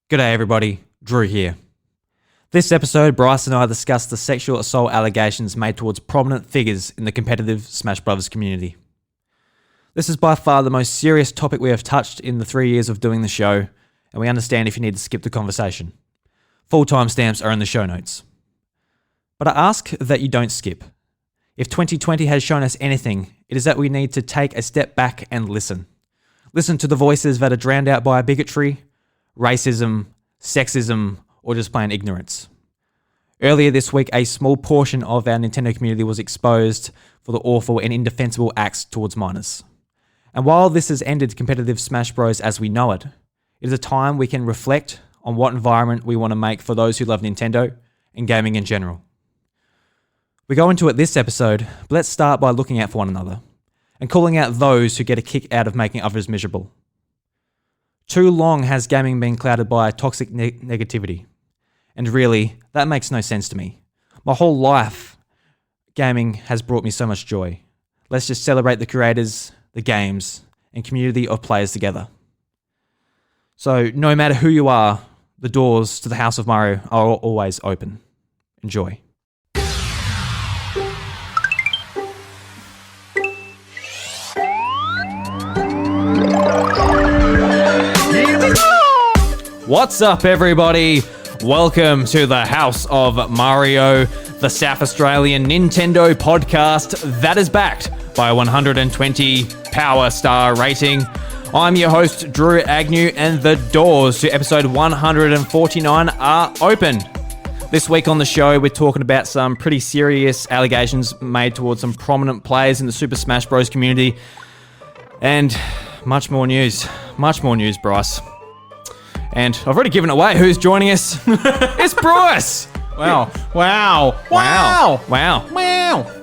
G'day everybody, Drew here. This episode, Bryce and I discussed the sexual assault allegations made towards prominent figures in the competitive Smash Brothers community. This is by far the most serious topic we have touched in the 3 years of doing the show, and we understand if you need to skip the conversation. Full timestamps are in the show notes. But I ask that you don't skip. If 2020 has shown us anything, it is that we need to take a step back and listen. Listen to the voices that are drowned out by bigotry, racism, sexism, or just plain ignorance. Earlier this week, a small portion of our Nintendo community was exposed for the awful and indefensible acts towards minors. And while this has ended competitive Smash Bros as we know it, it is a time we can reflect on what environment we want to make for those who love Nintendo and gaming in general. We go into it this episode, but let's start by looking out for one another and calling out those who get a kick out of making others miserable. Too long has gaming been clouded by toxic negativity. And really, that makes no sense to me. My whole life, gaming has brought me so much joy. Let's just celebrate the creators, the games, and community of players together. So, no matter who you are, the doors to the House of Mario are always open. Enjoy. What's up, everybody? Welcome to the House of Mario, the South Australian Nintendo podcast that is backed by a 120 Power Star rating. I'm your host, Drew Agnew, and the doors to episode 149 are open. This week on the show, we're talking about some pretty serious allegations made towards some prominent players in the Super Smash Bros. Community, and much more news, Bryce. And I've already given away who's joining us. It's Bryce. Wow.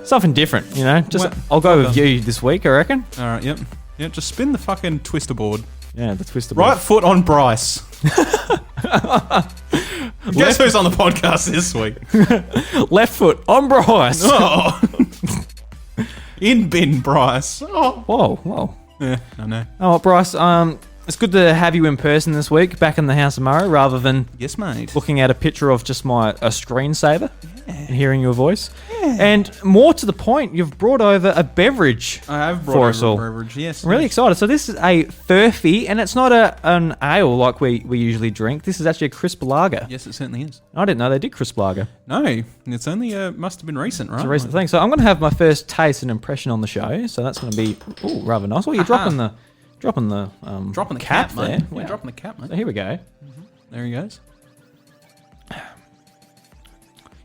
Something different, you know. Just I'll go with you this week, I reckon. All right. Yep. Yeah. Just spin the fucking twister board. Yeah, the twister board. Right foot on Bryce. Guess who's on the podcast this week? Left foot on Bryce. Oh. In bin Bryce. Oh. Whoa. Yeah. I know. Oh, Bryce. It's good to have you in person this week, back in the House of Mario, rather than looking at a picture of just a screensaver and hearing your voice. Yeah. And more to the point, you've brought over a beverage. I have brought over a beverage. Yes. I'm really excited. So this is a Furphy, and it's not an ale like we usually drink. This is actually a crisp lager. Yes, it certainly is. I didn't know they did crisp lager. No, it's only must have been recent, right? It's a recent thing. So I'm going to have my first taste and impression on the show. So that's going to be rather nice. Well, you're dropping the cap there. Mate. Wow. Yeah, dropping the cap, mate. So here we go. Mm-hmm. There he goes. You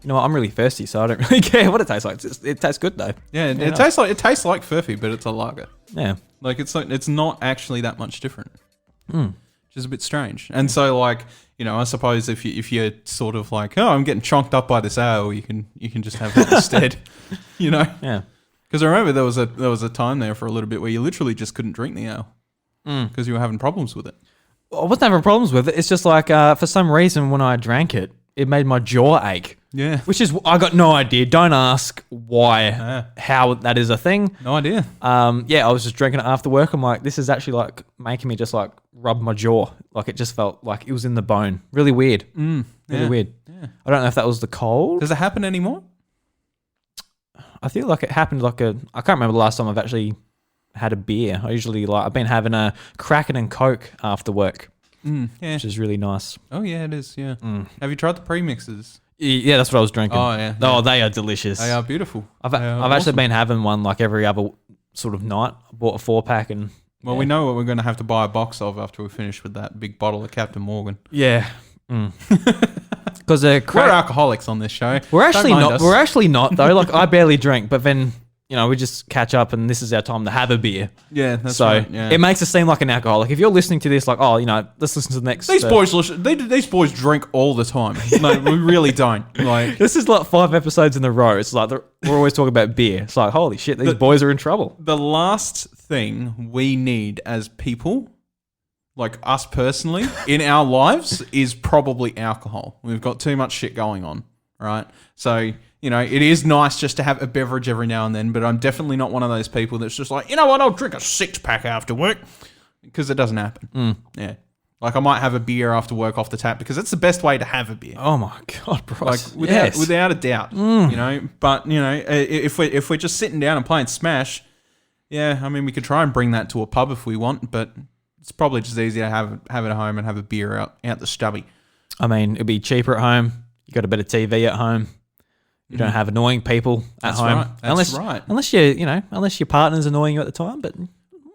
know what? I'm really thirsty, so I don't really care what it tastes like. It tastes good though. Yeah, it tastes like Furphy, but it's a lager. Yeah, it's not actually that much different. Which is a bit strange. And so, I suppose if you're sort of like, oh, I'm getting chonked up by this ale, you can just have that instead. Yeah. Because I remember there was a time there for a little bit where you literally just couldn't drink the ale. Because you were having problems with it. I wasn't having problems with it. It's just like, for some reason, when I drank it, it made my jaw ache. Yeah. Which is, I got no idea. Don't ask why, how that is a thing. No idea. I was just drinking it after work. I'm like, this is actually like making me just like rub my jaw. Like it just felt like it was in the bone. Really weird. Really weird. Yeah. I don't know if that was the cold. Does it happen anymore? I feel like it happened I can't remember the last time I've actually had a beer. I've been having a Kraken and Coke after work, which is really nice. Oh yeah, it is. Yeah. Have you tried the premixes? Yeah, that's what I was drinking. Oh yeah. Oh, they are delicious. They are beautiful. I've actually been having one like every other sort of night. I bought a 4-pack and. Well, we know what we're going to have to buy a box of after we finish with that big bottle of Captain Morgan. Yeah. Because we're alcoholics on this show. We're actually not. We're actually not though. Like I barely drink, but then we just catch up, and this is our time to have a beer. Yeah, that's right. Yeah. It makes us seem like an alcoholic. If you're listening to this, like, let's listen to the next. These boys drink all the time. No, we really don't. Like this is like 5 episodes in a row. It's like we're always talking about beer. It's like holy shit, these boys are in trouble. The last thing we need as people, like us personally, in our lives is probably alcohol. We've got too much shit going on, right? So. It is nice just to have a beverage every now and then, but I'm definitely not one of those people that's just like, you know what, I'll drink a 6-pack after work. Because it doesn't happen. Yeah. Like I might have a beer after work off the tap because it's the best way to have a beer. Oh my God, Bryce. Like without a doubt, you know. But you know, if we're just sitting down and playing Smash, yeah, I mean, we could try and bring that to a pub if we want, but it's probably just easier to have it at home and have a beer out the stubby. I mean, it'd be cheaper at home. You got a better TV at home. You don't have annoying people at home. Right. That's right. Unless your partner's annoying you at the time, but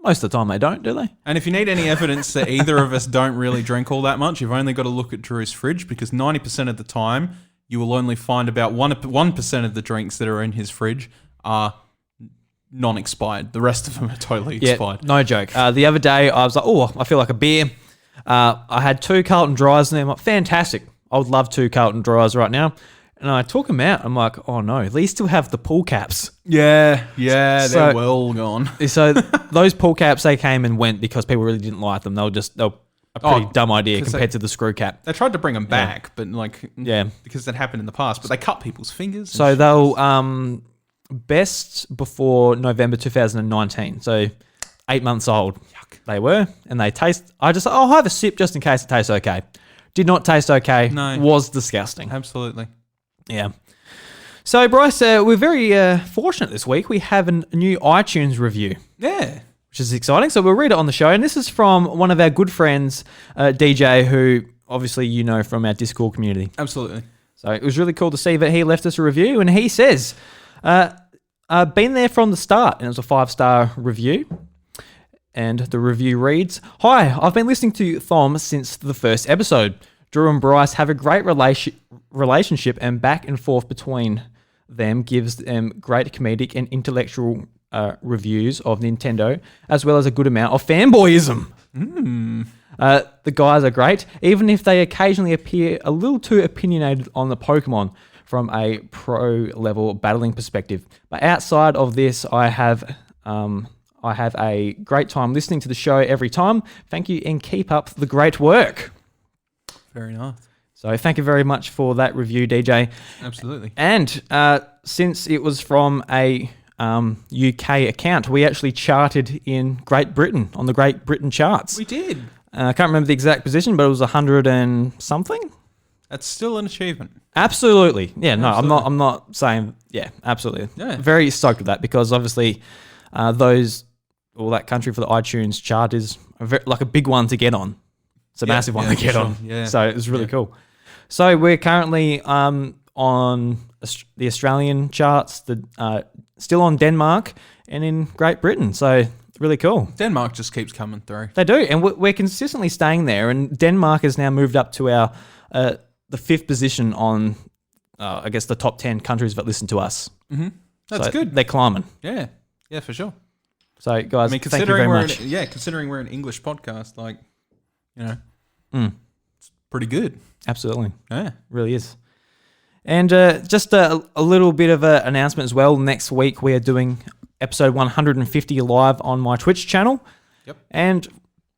most of the time they don't, do they? And if you need any evidence that either of us don't really drink all that much, you've only got to look at Drew's fridge because 90% of the time you will only find about 1% of the drinks that are in his fridge are non-expired. The rest of them are totally expired. Yeah, no joke. The other day I was like, oh, I feel like a beer. I had 2 Carlton Dries in there. I'm like, fantastic. I would love 2 Carlton Dries right now. And I took them out. I'm like, oh no, these still have the pull caps. Yeah, they're well gone. So those pull caps, they came and went because people really didn't like them. They were a pretty dumb idea compared to the screw cap. They tried to bring them back, but because that happened in the past. But they cut people's fingers. So they'll best before November 2019. So 8 months old. Yuck. They were, and they taste. I'll have a sip just in case it tastes okay. Did not taste okay. No, was disgusting. Absolutely. Yeah. So, Bryce, we're very fortunate this week. We have a new iTunes review. Yeah. Which is exciting. So, we'll read it on the show. And this is from one of our good friends, DJ, who obviously you know from our Discord community. Absolutely. So, it was really cool to see that he left us a review. And he says, been there from the start. And it was a 5-star review. And the review reads, "Hi, I've been listening to Thom since the first episode. Drew and Bryce have a great relationship, and back and forth between them gives them great comedic and intellectual reviews of Nintendo, as well as a good amount of fanboyism. The guys are great, even if they occasionally appear a little too opinionated on the Pokemon from a pro-level battling perspective. But outside of this, I have a great time listening to the show every time. Thank you, and keep up the great work." Very nice. So thank you very much for that review, DJ. Absolutely. And since it was from a UK account, we actually charted in Great Britain, on the Great Britain charts. We did. I can't remember the exact position, but it was 100 and something. That's still an achievement. Absolutely. Yeah, no, absolutely. I'm not saying, yeah, absolutely. Yeah. Very stoked with that because obviously that country for the iTunes chart is like a big one to get on. It's a massive one to get on. Yeah. So it was really cool. So we're currently on the Australian charts, still on Denmark and in Great Britain. So really cool. Denmark just keeps coming through. They do. And we're consistently staying there. And Denmark has now moved up to our the 5th position on, I guess, the top 10 countries that listen to us. Mm-hmm. That's good. They're climbing. Yeah. Yeah, for sure. So, guys, thank you very much. Considering we're an English podcast, like, you know, it's pretty good. Absolutely. Yeah. Really is. And just a little bit of an announcement as well. Next week, we are doing episode 150 live on my Twitch channel. Yep. And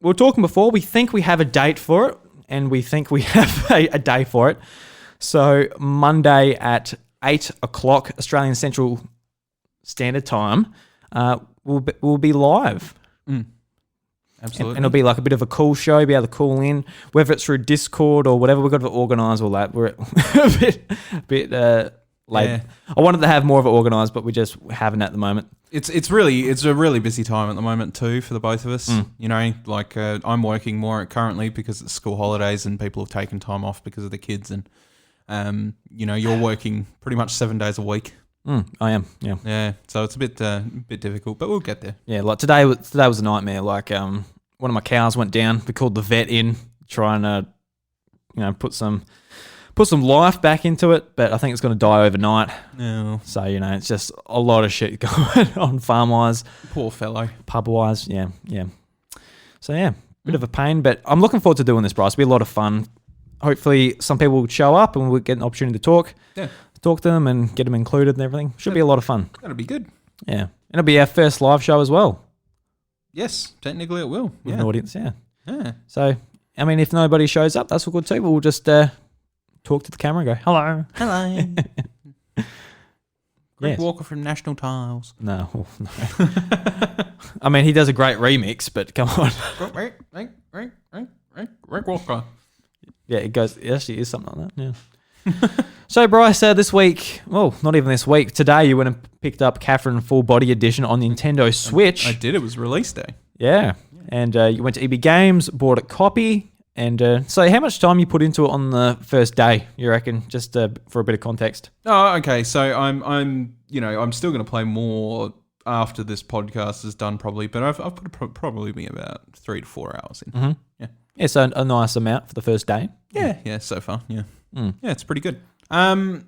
we were talking before, we think we have a date for it, and we think we have a day for it. So Monday at 8 o'clock Australian Central Standard Time, we'll be live. Absolutely. And it'll be like a bit of a cool show, be able to call in, whether it's through Discord or whatever. We've got to organise all that. We're a bit late. Yeah. I wanted to have more of it organised, but we just haven't at the moment. It's a really busy time at the moment too for the both of us. You know, like I'm working more currently because it's school holidays and people have taken time off because of the kids, and you know, you're working pretty much 7 days a week. I am, yeah. Yeah, so it's a bit difficult, but we'll get there. Yeah, like today was a nightmare. Like one of my cows went down. We called the vet in, trying to, put some life back into it, but I think it's going to die overnight. No. So, it's just a lot of shit going on farm-wise. Poor fellow. Pub-wise, yeah. So, yeah, bit of a pain, but I'm looking forward to doing this, Bryce. It'll be a lot of fun. Hopefully some people will show up and we'll get an opportunity to talk. Yeah. Talk to them and get them included and everything. Should be a lot of fun. That'll be good. Yeah. And it'll be our first live show as well. Yes, technically it will. With an audience, yeah. Yeah. So, I mean, if nobody shows up, that's all good too. We'll just talk to the camera and go, hello. Hello. Greg Walker from National Tiles. No. I mean, he does a great remix, but come on. Rick Walker. Yeah, it actually is something like that. Yeah. So, Bryce, this week, well, not even this week, today you went and picked up Catherine Full Body Edition on Nintendo Switch. I did. It was release day. Yeah. And you went to EB Games, bought a copy. And so how much time you put into it on the first day, you reckon, just for a bit of context? Oh, okay. So I'm still going to play more after this podcast is done probably, but I've put probably be about 3 to 4 hours in. Mm-hmm. Yeah. Yeah, so a nice amount for the first day. Yeah, so far, yeah. Mm. Yeah, it's pretty good. I mean,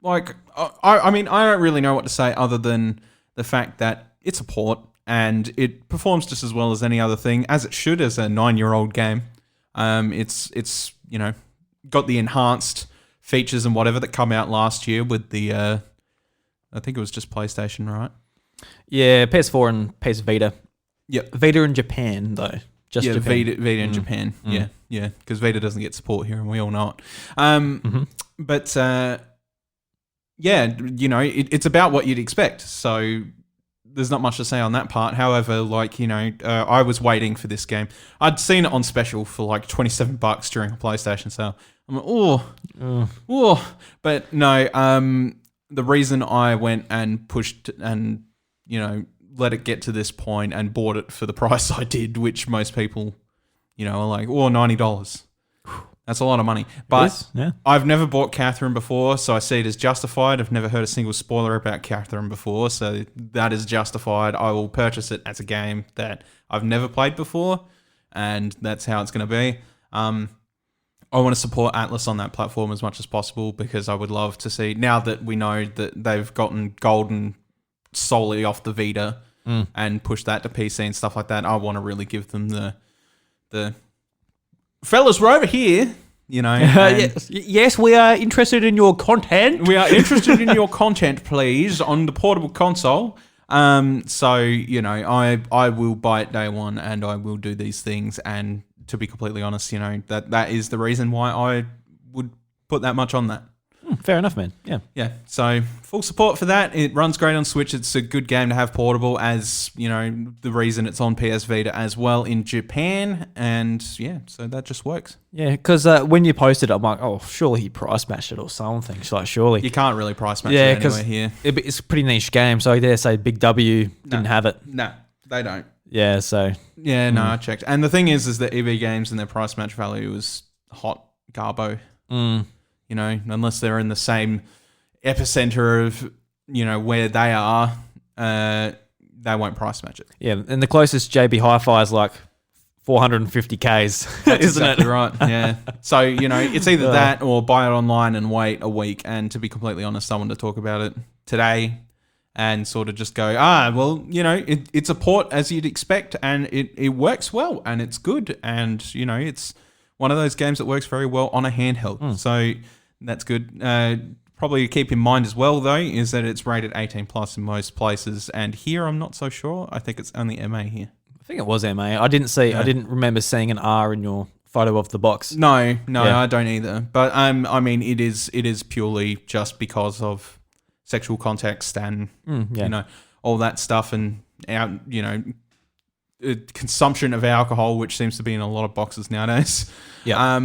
I don't really know what to say other than the fact that it's a port and it performs just as well as any other thing, as it should, as a 9-year-old game. It's got the enhanced features and whatever that come out last year with the, I think it was just PlayStation, right? Yeah, PS4 and PS Vita. Yep. Vita in Japan, though. Just Japan. Vita in Japan. Yeah, because Vita doesn't get support here, and we all know it. But it's about what you'd expect. So there's not much to say on that part. However, I was waiting for this game. I'd seen it on special for like $27 during a PlayStation sale. I'm like, but no. The reason I went and pushed and let it get to this point and bought it for the price I did, which most people, are like, $90. That's a lot of money. But yeah. I've never bought Catherine before, so I see it as justified. I've never heard a single spoiler about Catherine before, so that is justified. I will purchase it as a game that I've never played before, and that's how it's going to be. I want to support Atlas on that platform as much as possible because I would love to see, now that we know that they've gotten Golden solely off the Vita and push that to PC and stuff like that, I want to really give them the fellas, we're over here, yes, we are interested in your content. We are interested in your content, please, on the portable console. I will buy it day one and I will do these things. And to be completely honest, that is the reason why I would put that much on that. Fair enough, man. Yeah. Yeah. So full support for that. It runs great on Switch. It's a good game to have portable, as the reason it's on PS Vita as well in Japan. And yeah, so that just works. Yeah, because when you posted it, I'm like, oh, surely he price matched it or something. It's like, surely. You can't really price match it anywhere here. It's a pretty niche game. So I dare say Big W didn't have it. No, they don't. Yeah, so. Yeah, no, I checked. And the thing is that EB Games and their price match value is hot garbo. Unless they're in the same epicenter of, where they are, they won't price match it. Yeah, and the closest JB Hi-Fi is like 450Ks, That's isn't exactly it? right, yeah. So, it's either that or buy it online and wait a week. And to be completely honest, I wanted to talk about it today and sort of just go, it's a port as you'd expect and it works well and it's good. And, it's one of those games that works very well on a handheld. So that's good. Probably keep in mind as well, though, is that it's rated 18 plus in most places. And here, I'm not so sure. I think it's only MA here. I think it was MA. I didn't remember seeing an R in your photo of the box. No, I don't either. But it is purely just because of sexual context and all that stuff and consumption of alcohol, which seems to be in a lot of boxes nowadays. Yeah.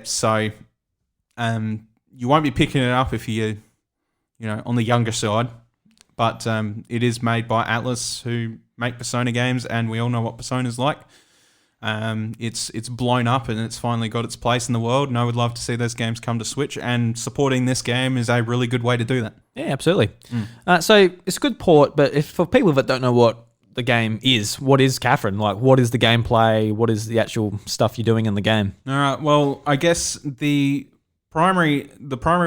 So you won't be picking it up if you're, on the younger side. But it is made by Atlas, who make Persona games, and we all know what Persona's like. It's blown up and it's finally got its place in the world, and I would love to see those games come to Switch, and supporting this game is a really good way to do that. Yeah, absolutely. So it's a good port, but if for people that don't know what the game is, what is Catherine? Like, what is the gameplay? What is the actual stuff you're doing in the game? All right, well, I guess the primary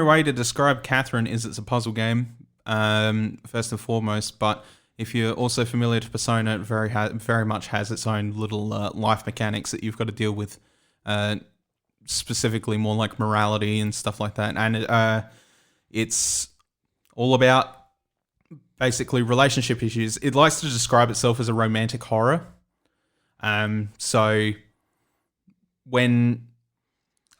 way to describe Catherine is it's a puzzle game, first and foremost, but if you're also familiar to Persona, it very much has its own little life mechanics that you've got to deal with, specifically more like morality and stuff like that. And it's all about basically relationship issues. It likes to describe itself as a romantic horror. So when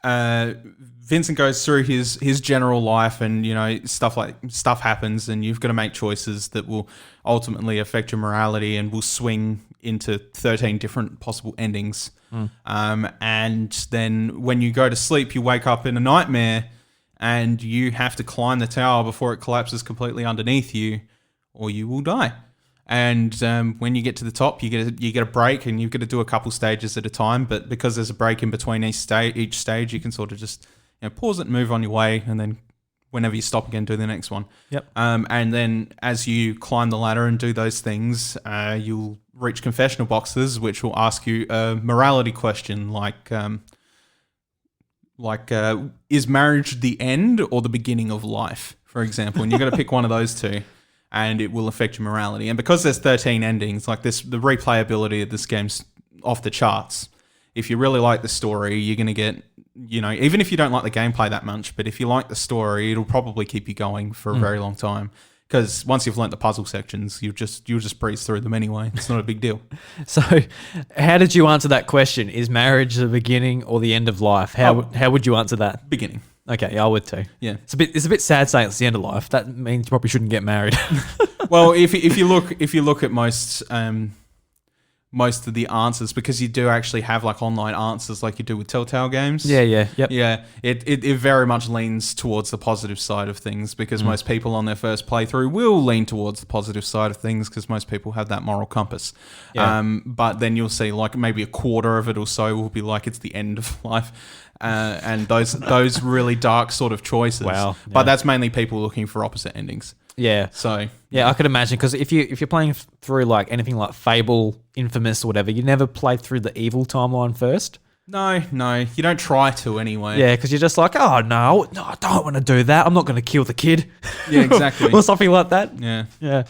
Vincent goes through his general life, and stuff happens, and you've got to make choices that will ultimately affect your morality and will swing into 13 different possible endings. And then when you go to sleep, you wake up in a nightmare, and you have to climb the tower before it collapses completely underneath you, or you will die. And when you get to the top, you get a break, and you've got to do a couple stages at a time. But because there's a break in between each stage, you can sort of just pause it and move on your way, and then whenever you stop again, do the next one. Yep. And then as you climb the ladder and do those things, you'll reach confessional boxes, which will ask you a morality question like is marriage the end or the beginning of life, for example? And you've got to pick one of those two, and it will affect your morality. And because there's 13 endings, like this, the replayability of this game's off the charts. If you really like the story, you're going to get, even if you don't like the gameplay that much, but if you like the story, it'll probably keep you going for a very long time. Because once you've learnt the puzzle sections, you'll just breeze through them anyway. It's not a big deal. So, how did you answer that question? Is marriage the beginning or the end of life? How would you answer that? Beginning. Okay, yeah, I would too. Yeah, it's a bit sad saying it's the end of life. That means you probably shouldn't get married. Well, if you look at most of the answers, because you do actually have like online answers like you do with Telltale games. Yeah. It very much leans towards the positive side of things, because most people on their first playthrough will lean towards the positive side of things, because most people have that moral compass. Yeah. But then you'll see like maybe a quarter of it or so will be like it's the end of life. And those really dark sort of choices. Wow. Yeah. But that's mainly people looking for opposite endings. Yeah. So yeah, I could imagine, because if you're playing through like anything like Fable, Infamous, or whatever, you never play through the evil timeline first. No, you don't try to anyway. Yeah, because you're just like, oh no, I don't want to do that. I'm not going to kill the kid. Yeah, exactly. Or something like that. Yeah.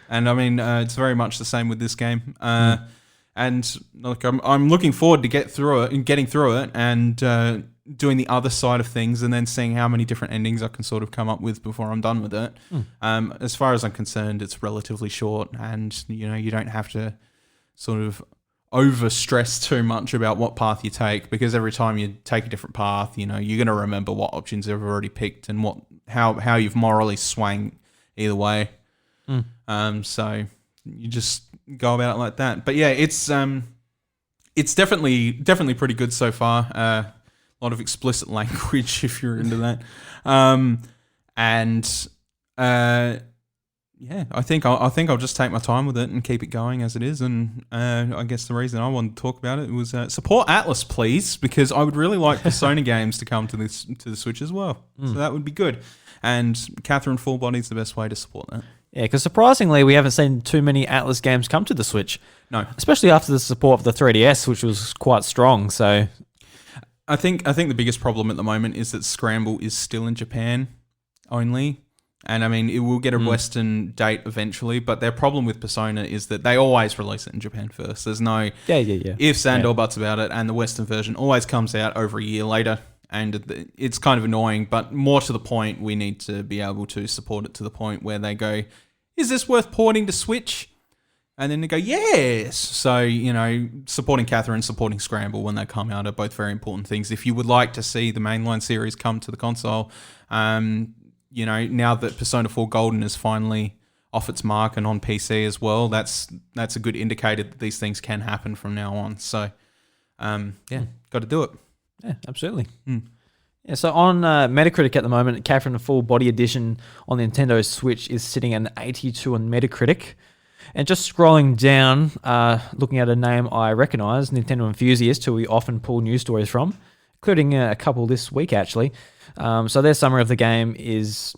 And I mean, it's very much the same with this game. And like, I'm looking forward to getting through it, and doing the other side of things, and then seeing how many different endings I can sort of come up with before I'm done with it. As far as I'm concerned, it's relatively short, and you don't have to sort of over stress too much about what path you take, because every time you take a different path, you're going to remember what options you've already picked and how you've morally swung either way. So you just go about it like that. But yeah, it's definitely pretty good so far. A lot of explicit language if you're into that. Yeah, I think I'll just take my time with it and keep it going as it is. And I guess the reason I wanted to talk about it was support Atlas, please, because I would really like Persona games to come to the Switch as well. So that would be good. And Catherine Full Body is the best way to support that. Yeah, because surprisingly, we haven't seen too many Atlas games come to the Switch. No, especially after the support of the 3DS, which was quite strong. So, I think the biggest problem at the moment is that Scramble is still in Japan only. And I mean, it will get a Western date eventually, but their problem with Persona is that they always release it in Japan first. There's no ifs and or buts about it, and the Western version always comes out over a year later, and it's kind of annoying, but more to the point, we need to be able to support it to the point where they go, is this worth porting to Switch? And then they go, yes. So, supporting Catherine, supporting Scramble when they come out are both very important things. If you would like to see the mainline series come to the console, now that Persona 4 Golden is finally off its mark and on PC as well, that's a good indicator that these things can happen from now on. So, got to do it. Yeah, absolutely. Yeah, so on Metacritic at the moment, Catherine Full Body Edition on the Nintendo Switch is sitting at an 82 on Metacritic. And just scrolling down, looking at a name I recognise, Nintendo Enthusiast, who we often pull news stories from, including a couple this week actually. So their summary of the game is,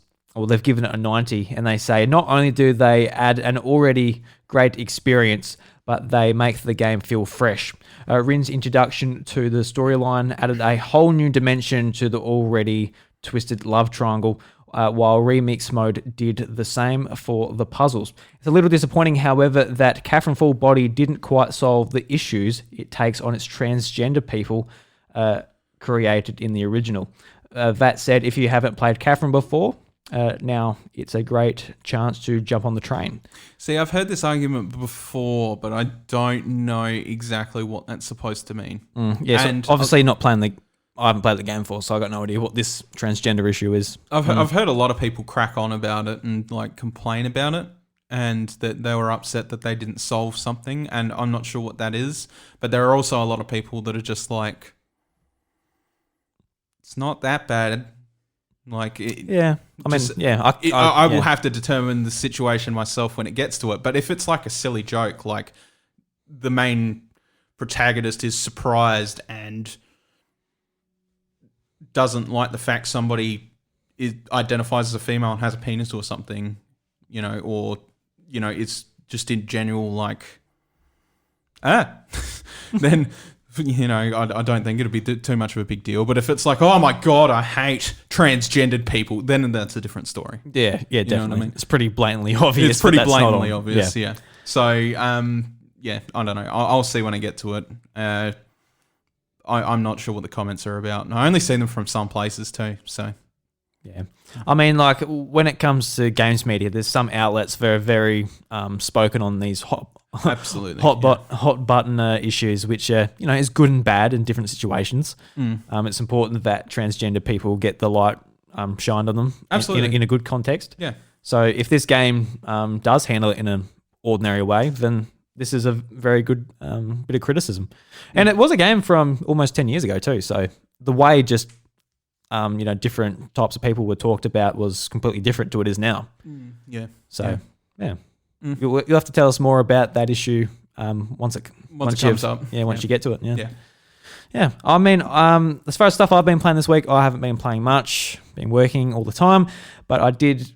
they've given it a 90, and they say not only do they add an already great experience, but they make the game feel fresh. Rin's introduction to the storyline added a whole new dimension to the already twisted love triangle, while Remix Mode did the same for the puzzles. It's a little disappointing, however, that Catherine Full Body didn't quite solve the issues it takes on its transgender people created in the original. That said, if you haven't played Catherine before, now it's a great chance to jump on the train. See, I've heard this argument before, but I don't know exactly what that's supposed to mean. Yeah, so obviously not playing I haven't played the game for, so I got no idea what this transgender issue is. I've heard a lot of people crack on about it and like complain about it, and that they were upset that they didn't solve something, and I'm not sure what that is. But there are also a lot of people that are just like, it's not that bad. Like, I will have to determine the situation myself when it gets to it. But if it's like a silly joke, like the main protagonist is surprised and doesn't like the fact somebody identifies as a female and has a penis or something, or it's just in general like, then. I don't think it'll be too much of a big deal. But if it's like, oh my God, I hate transgendered people, then that's a different story. Yeah, definitely. You know what I mean? It's pretty blatantly obvious. It's pretty blatantly obvious, yeah. So, I don't know. I'll see when I get to it. I'm not sure what the comments are about. I only see them from some places too, so... Yeah. I mean, like, when it comes to games media, there's some outlets that are very spoken on these hot button issues, which is good and bad in different situations. It's important that transgender people get the light shined on them. Absolutely. in a good context. Yeah. So if this game does handle it in an ordinary way, then this is a very good bit of criticism. And it was a game from almost 10 years ago too. So the way just different types of people were talked about was completely different to what it is now. Yeah. So yeah. You'll have to tell us more about that issue once it comes up. Yeah, once you get to it. Yeah. I mean, as far as stuff I've been playing this week, I haven't been playing much. Been working all the time, but I did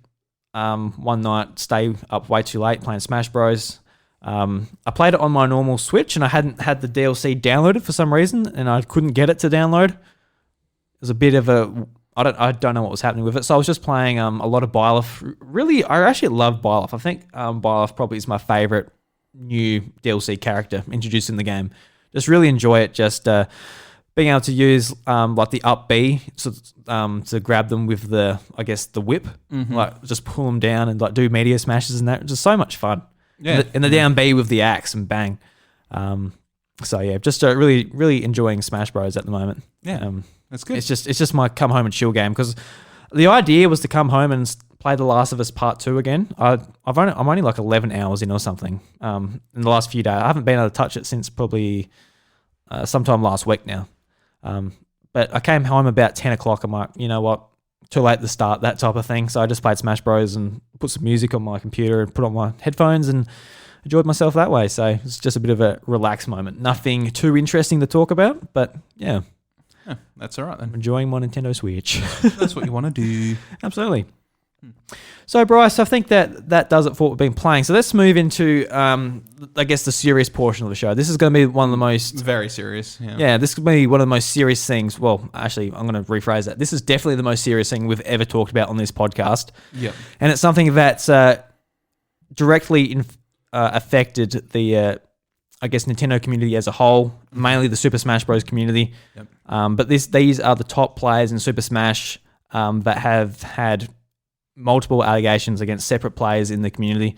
one night stay up way too late playing Smash Bros. I played it on my normal Switch, and I hadn't had the DLC downloaded for some reason, and I couldn't get it to download. It was a bit of a... I don't know what was happening with it. So I was just playing a lot of Byleth. Really, I actually love Byleth. I think Byleth probably is my favorite new DLC character introduced in the game. Just really enjoy it. Just being able to use like the up B to grab them with the whip, like just pull them down and like do meteor smashes and that. Just so much fun. Yeah, and the down B with the axe and bang. So yeah, just really really enjoying Smash Bros at the moment. Yeah. That's good. It's just my come home and chill game, because the idea was to come home and play The Last of Us Part 2 again. I'm only like 11 hours in or something in the last few days. I haven't been able to touch it since probably sometime last week now. But I came home about 10 o'clock. I'm like, you know what? Too late to start, that type of thing. So I just played Smash Bros. And put some music on my computer and put on my headphones and enjoyed myself that way. So it's just a bit of a relaxed moment. Nothing too interesting to talk about, but yeah. Yeah, that's all right then. I'm enjoying my Nintendo Switch. That's what you want to do. Absolutely. So, Bryce, I think that does it for what we've been playing. So let's move into, I guess, the serious portion of the show. This is going to be one of the most... Very serious, yeah. Yeah, this could be one of the most serious things. Well, actually, I'm going to rephrase that. This is definitely the most serious thing we've ever talked about on this podcast. Yep. And it's something that's directly affected the... I guess Nintendo community as a whole, mainly the Super Smash Bros. Community. Yep. But these are the top players in Super Smash that have had multiple allegations against separate players in the community.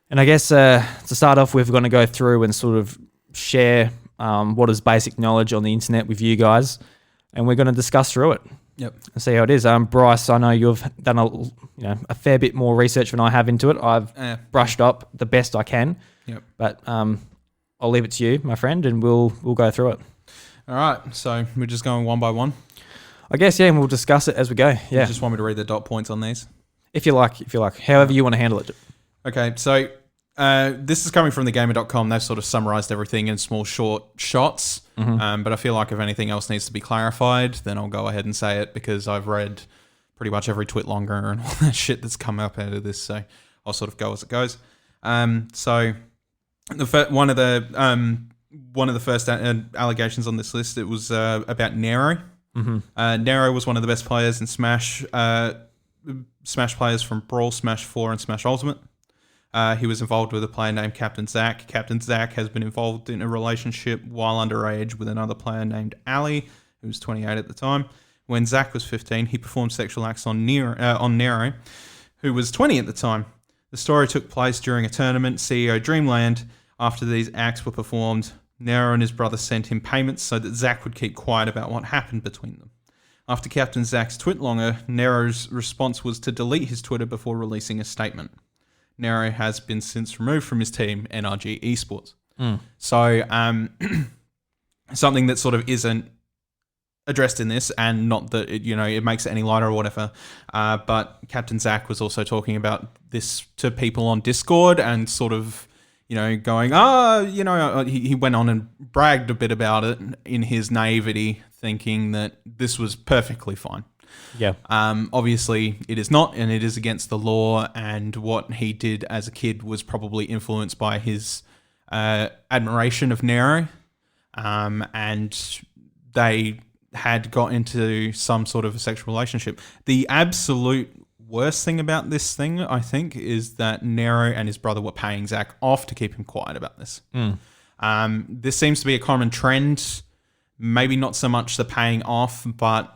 And I guess to start off, we're going to go through and sort of share what is basic knowledge on the internet with you guys, and we're going to discuss through it. Yep. And see how it is. Bryce, I know you've done a fair bit more research than I have into it. I've brushed up the best I can. Yep. But I'll leave it to you, my friend, and we'll go through it. All right. So we're just going one by one. I guess, yeah, and we'll discuss it as we go. Yeah. You just want me to read the dot points on these? If you like. However you want to handle it. Okay. So this is coming from thegamer.com. They've sort of summarized everything in small, short shots. Mm-hmm. But I feel like if anything else needs to be clarified, then I'll go ahead and say it, because I've read pretty much every twit longer and all that shit that's come up out of this. So I'll sort of go as it goes. So... One of the first allegations on this list, it was about Nero. Mm-hmm. Nero was one of the best players in Smash players from Brawl, Smash 4, and Smash Ultimate. He was involved with a player named Captain Zack. Captain Zack has been involved in a relationship while underage with another player named Ali, who was 28 at the time. When Zack was 15, he performed sexual acts on Nero, who was 20 at the time. The story took place during a tournament, CEO Dreamland. After these acts were performed, Nero and his brother sent him payments so that Zach would keep quiet about what happened between them. After Captain Zach's twitlonger, Nero's response was to delete his Twitter before releasing a statement. Nero has been since removed from his team, NRG Esports. So something that sort of isn't addressed in this, and not that it makes it any lighter or whatever, but Captain Zach was also talking about this to people on Discord and sort of going, he went on and bragged a bit about it in his naivety, thinking that this was perfectly fine. Yeah. Obviously, it is not, and it is against the law, and what he did as a kid was probably influenced by his admiration of Nero, and they had got into some sort of a sexual relationship. The absolute worst thing about this thing, I think, is that Nero and his brother were paying Zach off to keep him quiet about this. This seems to be a common trend. Maybe not so much the paying off, but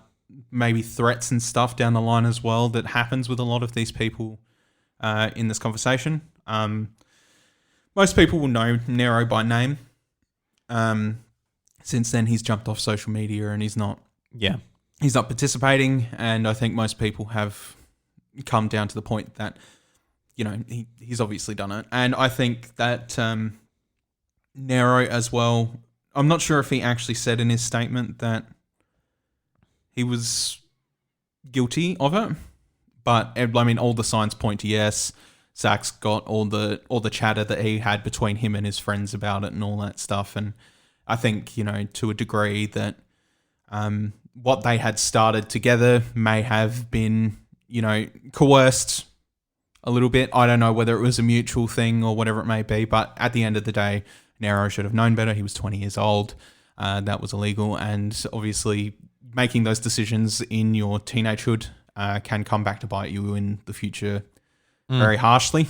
maybe threats and stuff down the line as well that happens with a lot of these people in this conversation. Most people will know Nero by name. Since then, he's jumped off social media and he's not participating. And I think most people have come down to the point that, he's obviously done it. And I think that Nero as well, I'm not sure if he actually said in his statement that he was guilty of it, but I mean, all the signs point to yes. Zach's got all the chatter that he had between him and his friends about it and all that stuff. And I think, to a degree that what they had started together may have been, coerced a little bit. I don't know whether it was a mutual thing or whatever it may be, but at the end of the day, Nero should have known better. He was 20 years old. That was illegal. And obviously making those decisions in your teenagehood can come back to bite you in the future very harshly,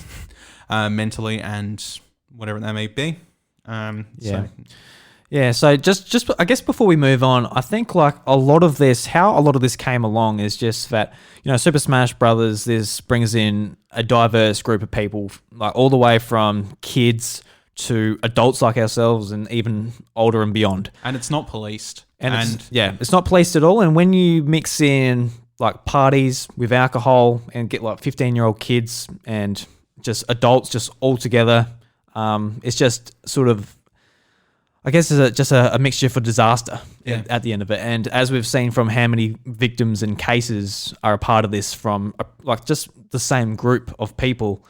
mentally and whatever that may be. So just I guess before we move on, I think how a lot of this came along is just that, Super Smash Brothers, this brings in a diverse group of people, like all the way from kids to adults like ourselves and even older and beyond. And it's not policed. It's not policed at all. And when you mix in like parties with alcohol and get like 15-year-old kids and just adults just all together, it's just sort of, I guess it's just a mixture for disaster at the end of it. And as we've seen from how many victims and cases are a part of this from just the same group of people,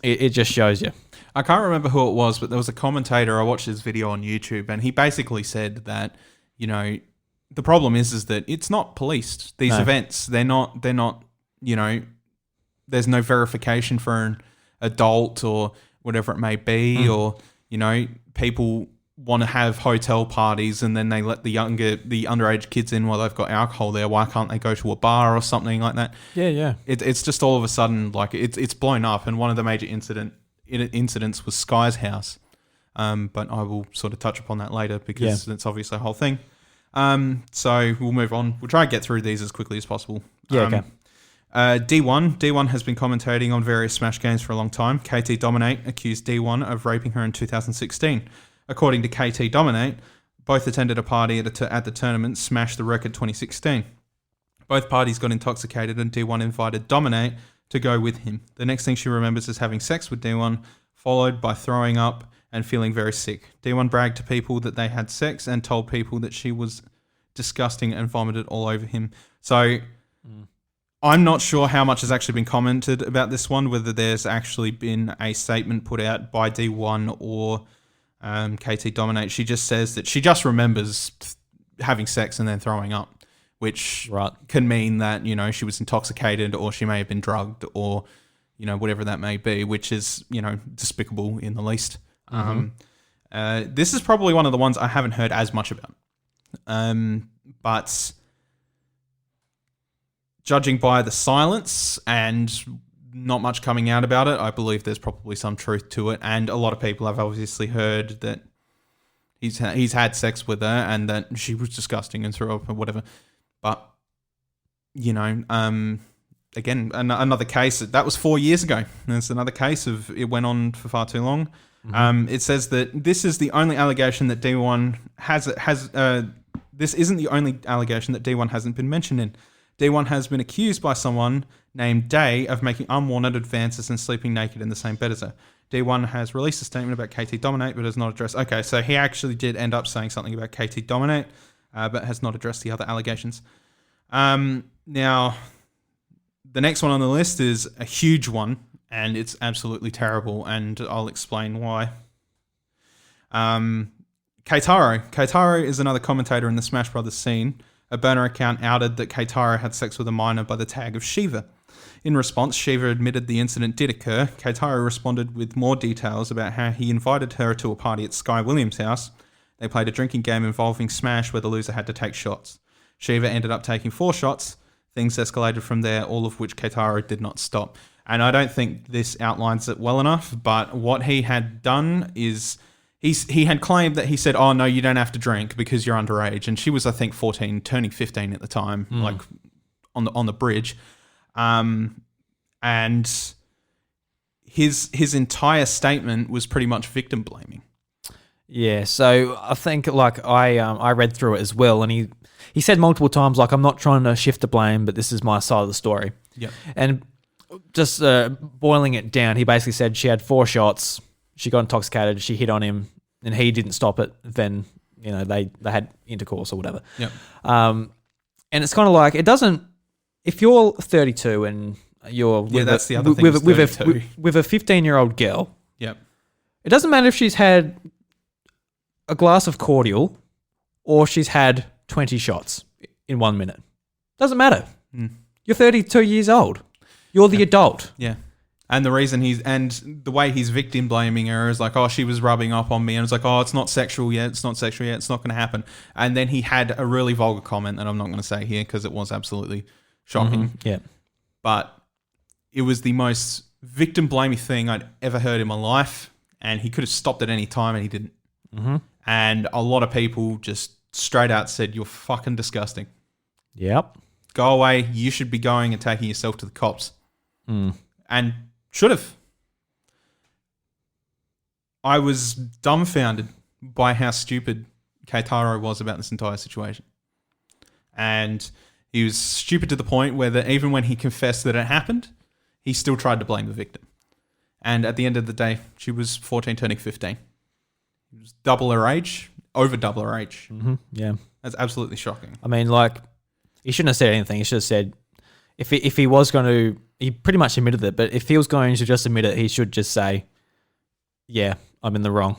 it just shows you. I can't remember who it was, but there was a commentator. I watched his video on YouTube, and he basically said that, the problem is that it's not policed. These events, they're not, there's no verification for an adult or whatever it may be, or, people want to have hotel parties and then they let the underage kids in while they've got alcohol there. Why can't they go to a bar or something like that? Yeah. It's just all of a sudden, it's blown up. And one of the major incidents was Sky's house. But I will sort of touch upon that later because it's obviously a whole thing. So we'll move on. We'll try and get through these as quickly as possible. Okay. D1 has been commentating on various Smash games for a long time. KT Dominate accused D1 of raping her in 2016. According to KT Dominate, both attended a party at the tournament Smash the Record 2016. Both parties got intoxicated and D1 invited Dominate to go with him. The next thing she remembers is having sex with D1, followed by throwing up and feeling very sick. D1 bragged to people that they had sex and told people that she was disgusting and vomited all over him. So I'm not sure how much has actually been commented about this one, whether there's actually been a statement put out by D1 or KT Dominate. She just says that she just remembers having sex and then throwing up, which can mean that, she was intoxicated or she may have been drugged or, whatever that may be, which is, despicable in the least. This is probably one of the ones I haven't heard as much about. But judging by the silence and not much coming out about it, I believe there's probably some truth to it. And a lot of people have obviously heard that he's had sex with her and that she was disgusting and threw up or whatever. But, again, another case. That was 4 years ago. There's another case of it went on for far too long. It says that this is the only allegation that D1 has. This isn't the only allegation that D1 hasn't been mentioned in. D1 has been accused by someone named Day of making unwanted advances and sleeping naked in the same bed as her. D1 has released a statement about KT Dominate, but has not addressed... Okay, so he actually did end up saying something about KT Dominate, but has not addressed the other allegations. Now, the next one on the list is a huge one, and it's absolutely terrible, and I'll explain why. Keitaro. Keitaro is another commentator in the Smash Brothers scene. A burner account outed that Keitaro had sex with a minor by the tag of Shiva. In response, Shiva admitted the incident did occur. Keitaro responded with more details about how he invited her to a party at Sky Williams' house. They played a drinking game involving Smash where the loser had to take shots. Shiva ended up taking 4 shots. Things escalated from there, all of which Keitaro did not stop. And I don't think this outlines it well enough, but what he had done is... He had claimed that he said, oh, no, you don't have to drink because you're underage. And she was, I think, 14, turning 15 at the time, like on the bridge. And his entire statement was pretty much victim blaming. Yeah, so I think like I read through it as well, and he said multiple times, like, I'm not trying to shift the blame, but this is my side of the story. Yeah. And just boiling it down, he basically said she had 4 shots, she got intoxicated, she hit on him, and he didn't stop it. Then, you know, they had intercourse or whatever. Yep. And it's kind of like, it doesn't, if you're 32 and you're with that's the other thing with a 15-year-old girl, yep, it doesn't matter if she's had a glass of cordial or she's had 20 shots in 1 minute. Doesn't matter. You're 32 years old. You're the adult. Yeah. And the reason the way he's victim blaming her is like, oh, she was rubbing up on me. And it's like, oh, it's not sexual yet. It's not sexual yet. It's not going to happen. And then he had a really vulgar comment that I'm not going to say here because it was absolutely shocking. Yeah. But it was the most victim blaming thing I'd ever heard in my life. And he could have stopped at any time and he didn't. And a lot of people just straight out said, you're fucking disgusting. Yep. Go away. You should be going and taking yourself to the cops. And should have. I was dumbfounded by how stupid Keitaro was about this entire situation. And he was stupid to the point where that even when he confessed that it happened, he still tried to blame the victim. And at the end of the day, she was 14 turning 15. It was double her age, over double her age. Yeah. That's absolutely shocking. I mean, like, he shouldn't have said anything. He should have said, if he was going to, he pretty much admitted it, but if he was going to just admit it, he should just say, yeah, I'm in the wrong.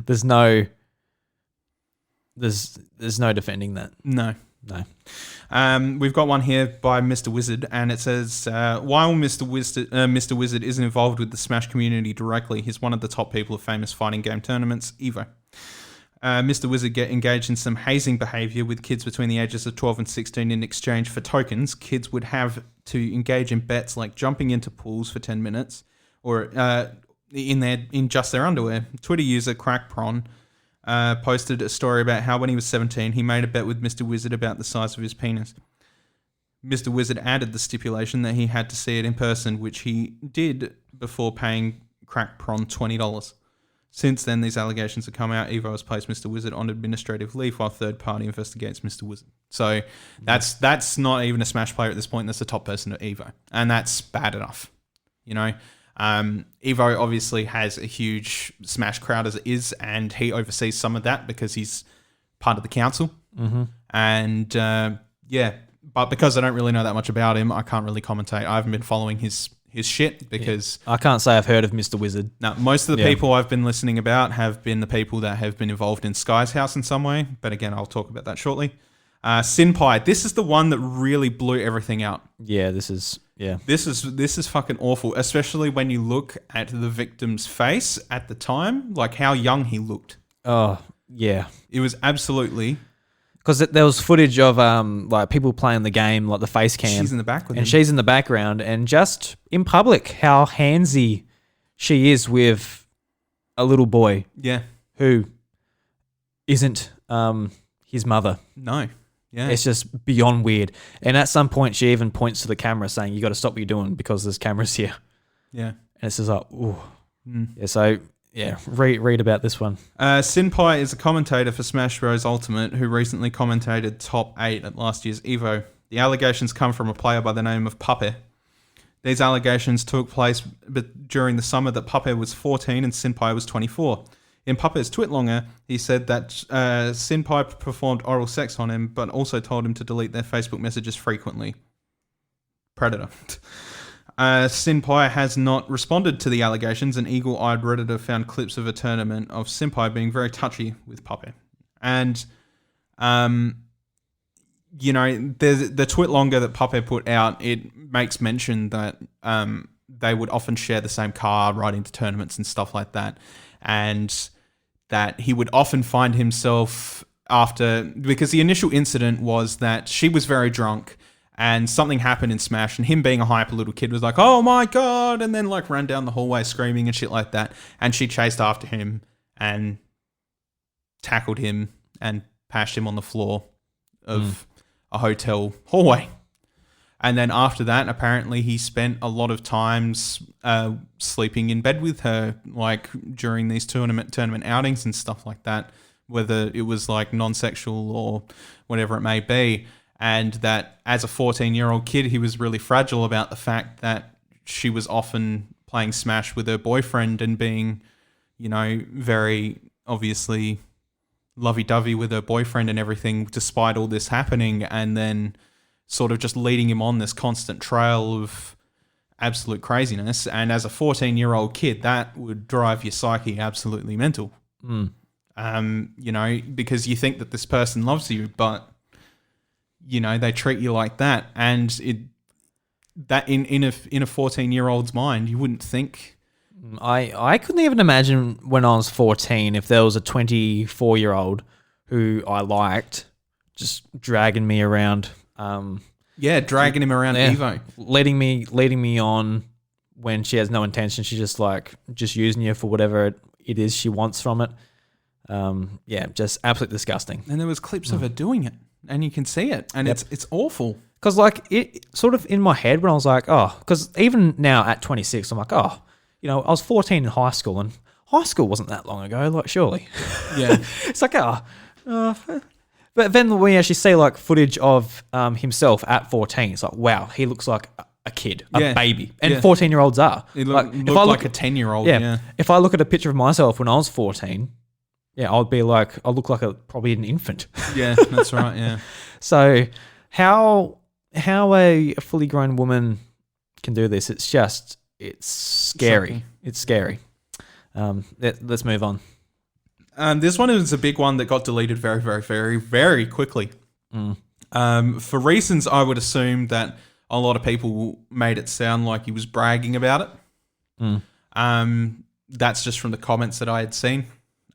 There's no defending that. No. We've got one here by Mr. Wizard, and it says, while Mr. Wizard isn't involved with the Smash community directly, he's one of the top people of famous fighting game tournaments, EVO. Mr. Wizard engaged in some hazing behavior with kids between the ages of 12 and 16 in exchange for tokens. Kids would have to engage in bets like jumping into pools for 10 minutes or in just their underwear. Twitter user CrackPron posted a story about how when he was 17, he made a bet with Mr. Wizard about the size of his penis. Mr. Wizard added the stipulation that he had to see it in person, which he did before paying CrackPron $20. Since then, these allegations have come out. Evo has placed Mr. Wizard on administrative leave while third party investigates Mr. Wizard. So that's not even a Smash player at this point. That's the top person at Evo. And that's bad enough. You know, Evo obviously has a huge Smash crowd as it is, and he oversees some of that because he's part of the council. And but because I don't really know that much about him, I can't really commentate. I haven't been following his shit because... I can't say I've heard of Mr. Wizard. No, most of the people I've been listening about have been the people that have been involved in Sky's house in some way. But again, I'll talk about that shortly. Sinpai, this is the one that really blew everything out. Yeah, this is fucking awful, especially when you look at the victim's face at the time, like how young he looked. Oh, yeah. It was absolutely... Because there was footage of like people playing the game, like the face cam. She's in the back with him. And she's in the background, and just in public, how handsy she is with a little boy. Yeah. Who isn't his mother. No. Yeah. It's just beyond weird. And at some point, she even points to the camera saying, you got to stop what you're doing because there's cameras here. Yeah. And it's just like, ooh. Yeah, so, yeah, read about this one. Sinpai is a commentator for Smash Bros. Ultimate who recently commentated top 8 at last year's EVO. The allegations come from a player by the name of Puppet. These allegations took place during the summer that Puppet was 14 and Sinpai was 24. In Puppet's Twitlonger, he said that Sinpai performed oral sex on him, but also told him to delete their Facebook messages frequently. Predator. Sinpai has not responded to the allegations. An eagle-eyed Redditor found clips of a tournament of Sinpai being very touchy with Puppet. And, you know, the Twitlonger that Puppet put out, it makes mention that they would often share the same car, riding to tournaments and stuff like that. And that he would often find himself because the initial incident was that she was very drunk and something happened in Smash, and him being a hyper little kid was like, oh my God, and then like ran down the hallway screaming and shit like that. And she chased after him and tackled him and pashed him on the floor of a hotel hallway. And then after that, apparently he spent a lot of times sleeping in bed with her, like during these tournament outings and stuff like that, whether it was like non-sexual or whatever it may be. And that as a 14-year-old kid, he was really fragile about the fact that she was often playing Smash with her boyfriend and being, you know, very obviously lovey-dovey with her boyfriend and everything, despite all this happening, and then sort of just leading him on this constant trail of absolute craziness. And as a 14-year-old kid, that would drive your psyche absolutely mental. You know, because you think that this person loves you, but, you know, they treat you like that. And that in a 14-year-old's mind, you wouldn't think. I couldn't even imagine when I was 14 if there was a 24-year-old who I liked just dragging me around. Dragging him around Evo. Leading me on when she has no intention. She's just using you for whatever it is she wants from it. Just absolutely disgusting. And there was clips of her doing it, and you can see it, and it's awful. Because like it sort of in my head when I was like, oh, because even now at 26, I'm like, oh, you know, I was 14 in high school, and high school wasn't that long ago, like surely. Yeah. It's like, but then when you actually see like footage of himself at 14, it's like, wow, he looks like a kid, a baby. And 14-year-olds are. He looked like a 10-year-old, yeah. If I look at a picture of myself when I was 14, I'll look like probably an infant. Yeah, that's right, yeah. So how a fully grown woman can do this, it's scary. Something. It's scary. Let's move on. This one is a big one that got deleted very, very, very, very quickly. For reasons I would assume that a lot of people made it sound like he was bragging about it. That's just from the comments that I had seen.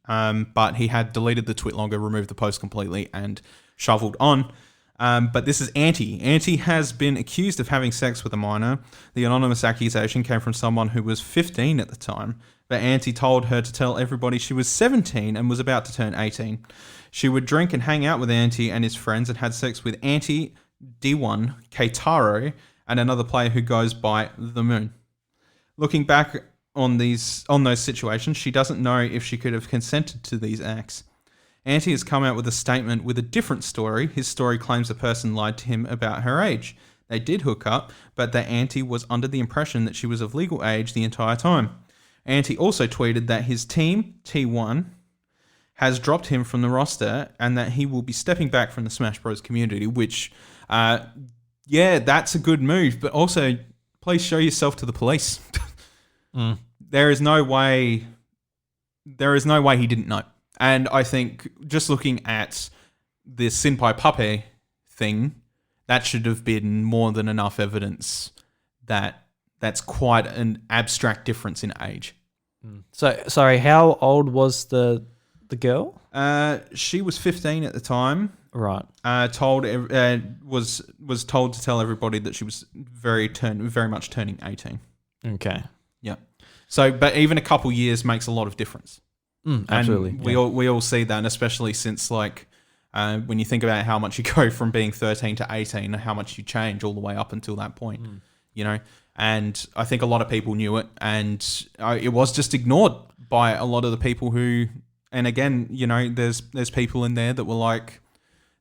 But he had deleted the Twitlonger, removed the post completely, and shoveled on. But this is Auntie. Auntie has been accused of having sex with a minor. The anonymous accusation came from someone who was 15 at the time. But Auntie told her to tell everybody she was 17 and was about to turn 18. She would drink and hang out with Auntie and his friends and had sex with Auntie, D1, Keitaro, and another player who goes by The Moon. Looking back on those situations, she doesn't know if she could have consented to these acts. Auntie has come out with a statement with a different story. His story claims the person lied to him about her age. They did hook up, but that Auntie was under the impression that she was of legal age the entire time. Auntie also tweeted that his team, T1, has dropped him from the roster and that he will be stepping back from the Smash Bros. Community, which, that's a good move, but also please show yourself to the police. There is no way he didn't know. And I think just looking at the Sinpai Puppet thing, that should have been more than enough evidence that that's quite an abstract difference in age. So, sorry, how old was the girl? She was 15 at the time. Right. Was told to tell everybody that she was very much turning 18. Okay. Yeah. So, but even a couple years makes a lot of difference. Absolutely. And we all see that, and especially since like when you think about how much you go from being 13 to 18 and how much you change all the way up until that point, you know. And I think a lot of people knew it, and it was just ignored by a lot of the people who. And again, you know, there's people in there that were like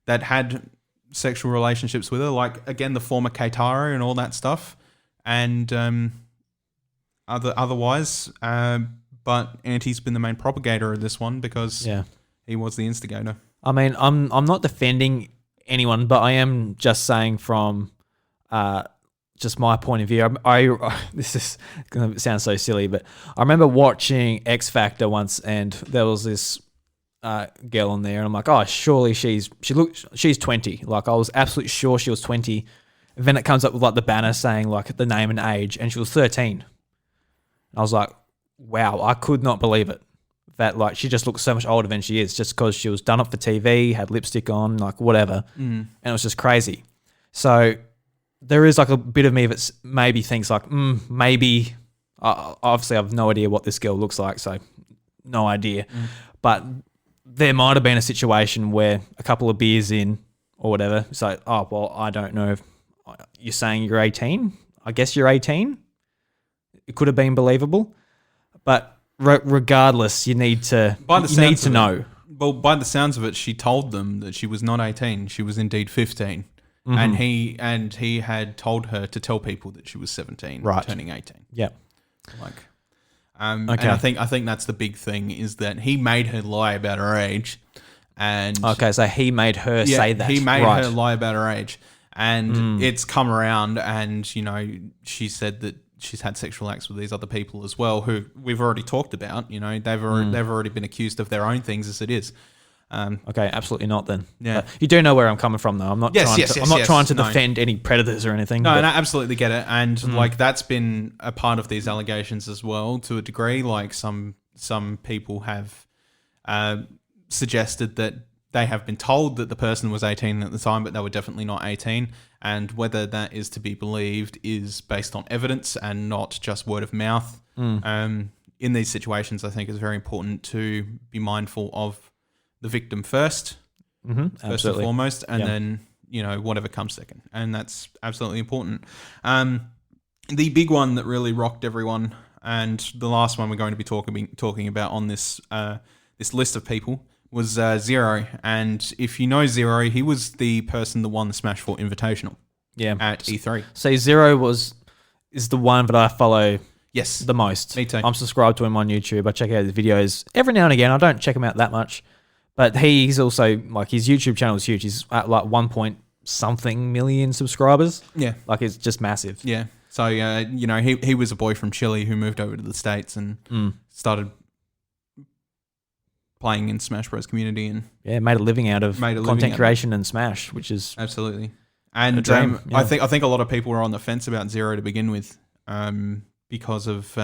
that had sexual relationships with her, like again the former Keitaro and all that stuff, and otherwise. But Auntie's been the main propagator of this one because he was the instigator. I mean, I'm not defending anyone, but I am just saying from just my point of view. I this is going to sound so silly, but I remember watching X Factor once, and there was this girl on there, and I'm like, oh, surely she's 20. Like, I was absolutely sure she was 20. And then it comes up with like the banner saying like the name and age, and she was 13. And I was like, wow, I could not believe it. That like she just looks so much older than she is, just because she was done up for TV, had lipstick on, like whatever, and it was just crazy. So there is like a bit of me that maybe thinks like, maybe. Obviously, I have no idea what this girl looks like, so no idea. But there might have been a situation where a couple of beers in or whatever, it's like, oh well, I don't know. If you're saying you're 18, I guess you're 18. It could have been believable, but. Regardless, you need to know. Well, by the sounds of it, she told them that she was not 18. She was indeed 15. And he had told her to tell people that she was 17, turning 18. Yeah. Like and I think that's the big thing, is that he made her lie about her age. And okay, so he made her say that. He made her lie about her age. And it's come around, and you know, she said that she's had sexual acts with these other people as well, who we've already talked about. You know, they've already been accused of their own things as it is. Okay, absolutely not then. Yeah, you do know where I'm coming from, though. I'm not trying to defend any predators or anything. No, I absolutely get it, and like that's been a part of these allegations as well, to a degree. Like some people have suggested that they have been told that the person was 18 at the time, but they were definitely not 18. And whether that is to be believed is based on evidence and not just word of mouth. In these situations, I think it's very important to be mindful of the victim first and foremost, and then, you know, whatever comes second. And that's absolutely important. The big one that really rocked everyone, and the last one we're going to be talking about on this this list of people, was Zero. And if you know Zero, he was the person that won the Smash 4 Invitational at E3. So Zero is the one that I follow the most. Me too. I'm subscribed to him on YouTube. I check out his videos every now and again. I don't check him out that much. But he's also, like, his YouTube channel is huge. He's at like 1-point-something million subscribers. Yeah. Like, it's just massive. Yeah. So, you know, he was a boy from Chile who moved over to the States and started playing in Smash Bros. Community, and made a living out of content creation and Smash, which is absolutely and dream, I think a lot of people were on the fence about Zero to begin with, because of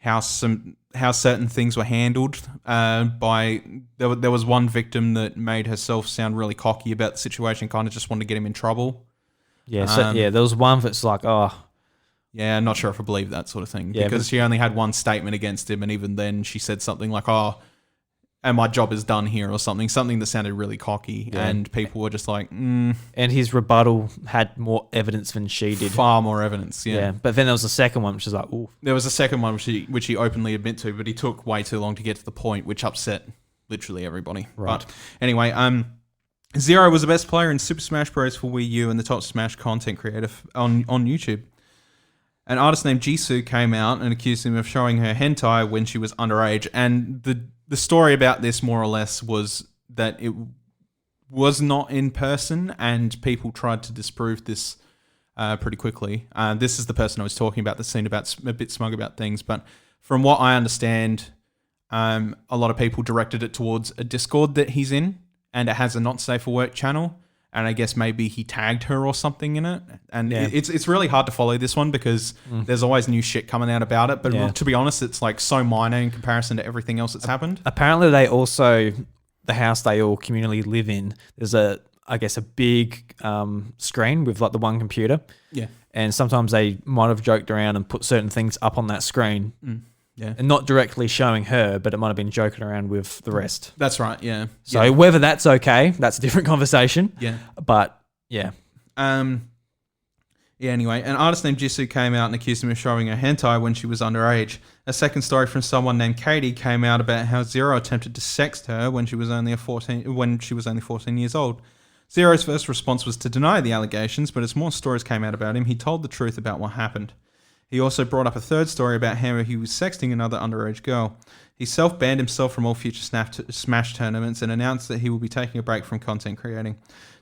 how certain things were handled. By there was one victim that made herself sound really cocky about the situation, kind of just wanted to get him in trouble. There was one that's like, yeah, I'm not sure if I believe that sort of thing, because she only had one statement against him, and even then she said something like, and my job is done here, or something that sounded really cocky, and people were just like, And his rebuttal had more evidence than she did. Far more evidence, But then there was a second one, which was like, ooh. There was a second one which he openly admitted to, but he took way too long to get to the point, which upset literally everybody. Right. But anyway, Zero was the best player in Super Smash Bros. For Wii U and the top Smash content creator on YouTube. An artist named Jisoo came out and accused him of showing her hentai when she was underage. And the story about this, more or less, was that it was not in person, and people tried to disprove this pretty quickly. This is the person I was talking about that seemed a bit smug about things. But from what I understand, a lot of people directed it towards a Discord that he's in, and it has a not safe for work channel. And I guess maybe he tagged her or something in it. And it's really hard to follow this one, because there's always new shit coming out about it. But to be honest, it's like so minor in comparison to everything else that's happened. Apparently they also, the house they all communally live in, there's a big screen with like the one computer. Yeah. And sometimes they might have joked around and put certain things up on that screen Yeah. And not directly showing her, but it might have been joking around with the rest. That's right. Yeah. So whether that's okay, that's a different conversation. Yeah. But yeah. Yeah, anyway, an artist named Jisoo came out and accused him of showing her hentai when she was underage. A second story from someone named Katie came out about how Zero attempted to sext her when she was only 14 years old. Zero's first response was to deny the allegations, but as more stories came out about him, he told the truth about what happened. He also brought up a third story about how he was sexting another underage girl. He self-banned himself from all future Smash tournaments and announced that he will be taking a break from content creating.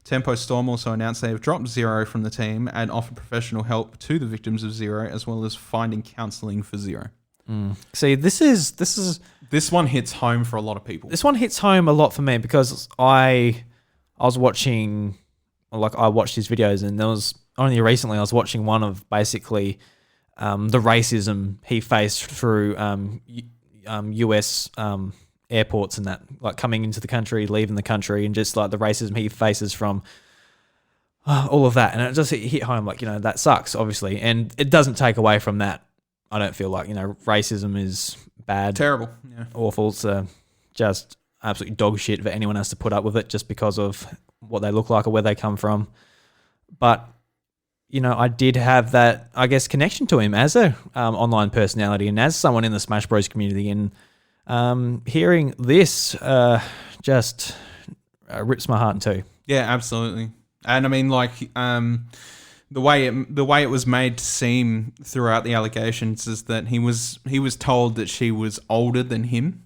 Tempo Storm also announced they have dropped Zero from the team and offered professional help to the victims of Zero, as well as finding counselling for Zero. See, this one hits home for a lot of people. This one hits home a lot for me because I watched his videos, and there was only recently I was watching one of basically the racism he faced through US airports and that, like coming into the country, leaving the country, and just like the racism he faces from all of that. And it just hit home, like, that sucks, obviously. And it doesn't take away from that. I don't feel like, racism is bad. Terrible. Yeah. Awful. It's just absolutely dog shit for anyone has to put up with it just because of what they look like or where they come from. But, I did have that, I guess, connection to him as a online personality and as someone in the Smash Bros community. And hearing this just rips my heart in two. Yeah, absolutely. And I mean, like, the way it was made to seem throughout the allegations is that he was told that she was older than him,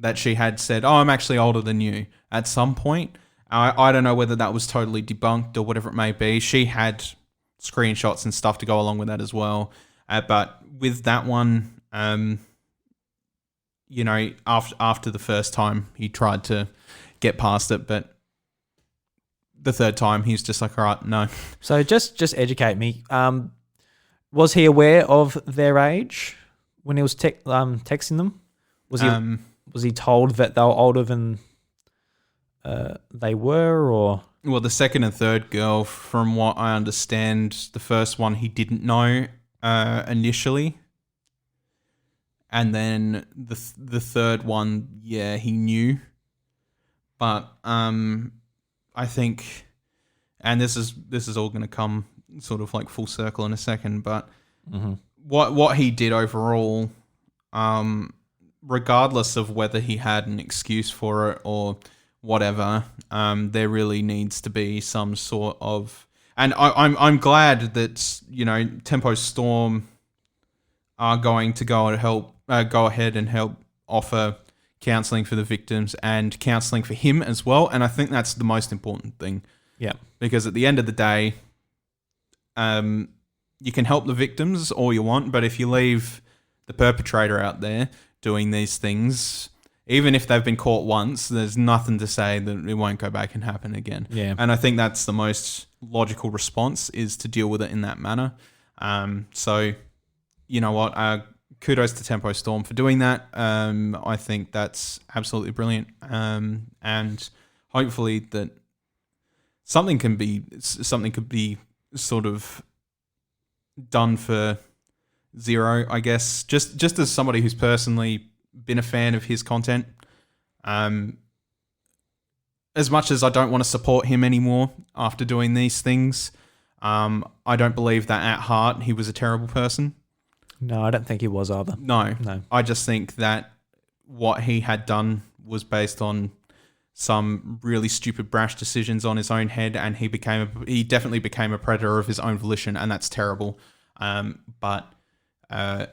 that she had said, "Oh, I'm actually older than you," at some point. I don't know whether that was totally debunked or whatever it may be. She had screenshots and stuff to go along with that as well. But with that one, after the first time he tried to get past it, but the third time he's just like, all right, no. So just educate me. Was he aware of their age when he was texting them? Was he told that they were older than they were, or? Well, the second and third girl, from what I understand, the first one he didn't know initially. And then the third one, yeah, he knew. But I think, and this is all going to come sort of like full circle in a second, but what he did overall, regardless of whether he had an excuse for it or whatever, there really needs to be some sort of, and I'm glad that Tempo Storm are going to go ahead and help offer counselling for the victims and counselling for him as well. And I think that's the most important thing. Yeah. Because at the end of the day, you can help the victims all you want, but if you leave the perpetrator out there doing these things, even if they've been caught once, there's nothing to say that it won't go back and happen again. Yeah. And I think that's the most logical response, is to deal with it in that manner. So, you know what? Kudos to Tempo Storm for doing that. I think that's absolutely brilliant. And hopefully that something could be sort of done for Zero, I guess. Just as somebody who's personally been a fan of his content, as much as I don't want to support him anymore after doing these things, I don't believe that at heart he was a terrible person. No, I don't think he was either. No. I just think that what he had done was based on some really stupid, brash decisions on his own head, and he definitely became a predator of his own volition, and that's terrible. But to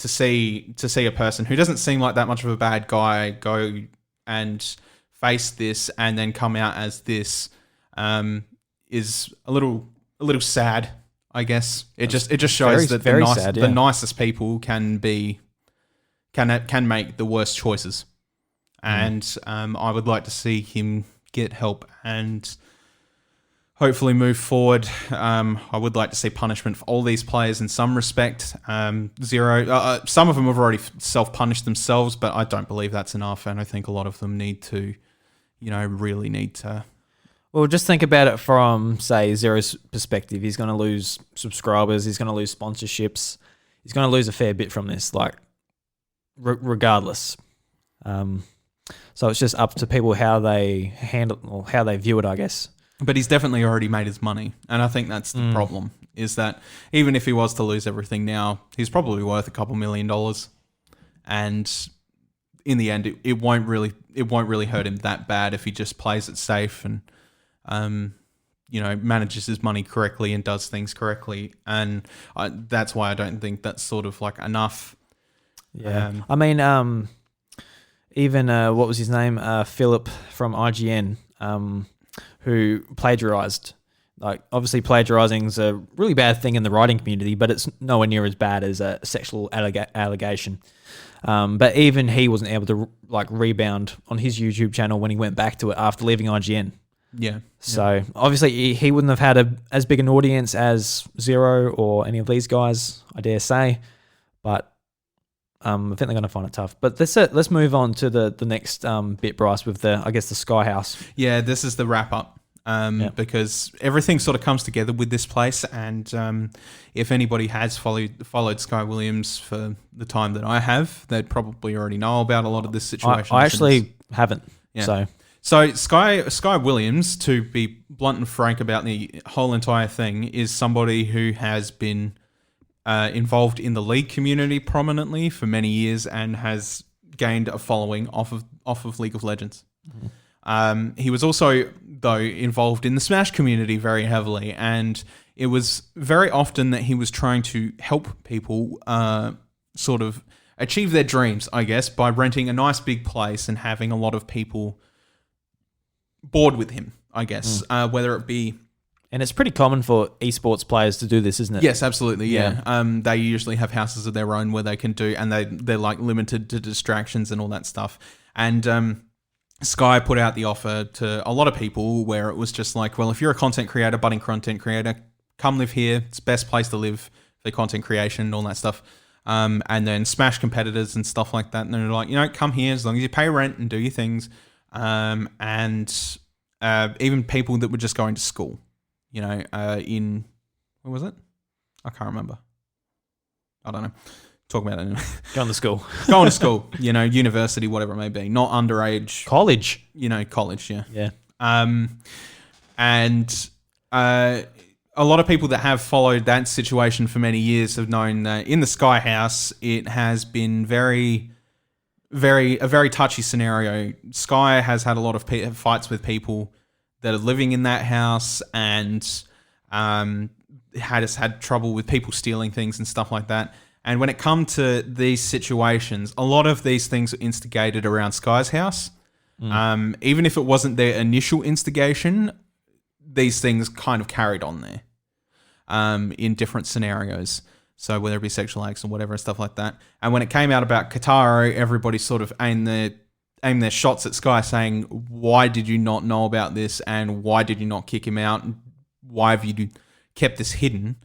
see a person who doesn't seem like that much of a bad guy go and face this and then come out as this is a little sad, I guess. It just shows that the nicest people can make the worst choices. And I would like to see him get help and hopefully move forward. I would like to see punishment for all these players in some respect. Zero, some of them have already self-punished themselves, but I don't believe that's enough. And I think a lot of them need to, really need to. Well, just think about it from, say, Zero's perspective. He's going to lose subscribers. He's going to lose sponsorships. He's going to lose a fair bit from this. Like, regardless. So it's just up to people how they handle or how they view it, I guess. But he's definitely already made his money. And I think that's the problem, is that even if he was to lose everything now, he's probably worth a couple $1 million. And in the end, it won't really hurt him that bad if he just plays it safe and manages his money correctly and does things correctly. And that's why I don't think that's sort of like enough. Yeah. I mean, even what was his name? Philip from IGN, who plagiarized. Like, obviously, plagiarizing is a really bad thing in the writing community, but it's nowhere near as bad as a sexual allegation. But even he wasn't able to rebound on his YouTube channel when he went back to it after leaving IGN. Yeah. So obviously he wouldn't have had as big an audience as Zero or any of these guys, I dare say. But I think they're going to find it tough. But let's move on to the next bit, Bryce, with the Sky House. Yeah, this is the wrap up. Because everything sort of comes together with this place, and if anybody has followed Sky Williams for the time that I have, they'd probably already know about a lot of this situation. I actually haven't. Yeah. So Sky Williams, to be blunt and frank about the whole entire thing, is somebody who has been involved in the League community prominently for many years and has gained a following off of League of Legends. Mm-hmm. He was also, though, involved in the Smash community very heavily, and it was very often that he was trying to help people sort of achieve their dreams, I guess, by renting a nice big place and having a lot of people board with him, I guess, whether it be... And it's pretty common for esports players to do this, isn't it? Yes, absolutely, yeah. They usually have houses of their own where they can do, and they're like limited to distractions and all that stuff. And Sky put out the offer to a lot of people where it was just like, well, if you're a content creator, budding content creator, come live here. It's the best place to live for content creation and all that stuff. And then Smash competitors and stuff like that. And they're like, come here as long as you pay rent and do your things. And even people that were just going to school, in, what was it? I can't remember. I don't know. Talk about it anyway. Going to school. Going to school, university, whatever it may be. Not underage. College. College, yeah. Yeah. And a lot of people that have followed that situation for many years have known that in the Sky House, it has been a very touchy scenario. Sky has had a lot of fights with people that are living in that house, and has had trouble with people stealing things and stuff like that. And when it comes to these situations, a lot of these things are instigated around Sky's house. Even if it wasn't their initial instigation, these things kind of carried on there in different scenarios. So whether it be sexual acts or whatever and stuff like that. And when it came out about Kataro, everybody sort of aimed their shots at Sky saying, why did you not know about this? And why did you not kick him out? Why have you kept this hidden?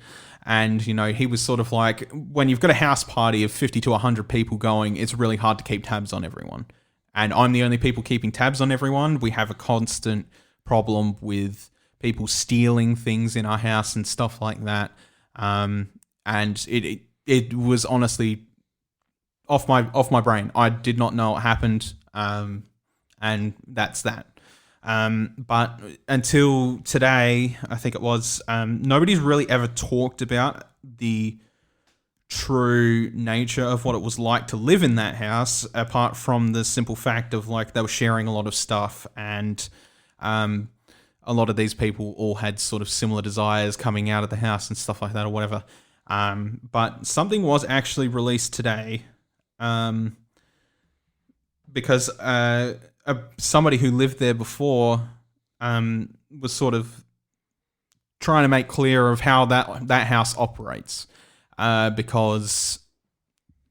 And, he was sort of like, when you've got a house party of 50 to 100 people going, it's really hard to keep tabs on everyone. And I'm the only people keeping tabs on everyone. We have a constant problem with people stealing things in our house and stuff like that. And it was honestly off my brain. I did not know it happened. And that's that. But until today, I think it was, nobody's really ever talked about the true nature of what it was like to live in that house, apart from the simple fact of they were sharing a lot of stuff, and a lot of these people all had sort of similar desires coming out of the house and stuff like that or whatever. But something was actually released today, because somebody who lived there before was sort of trying to make clear of how that house operates, because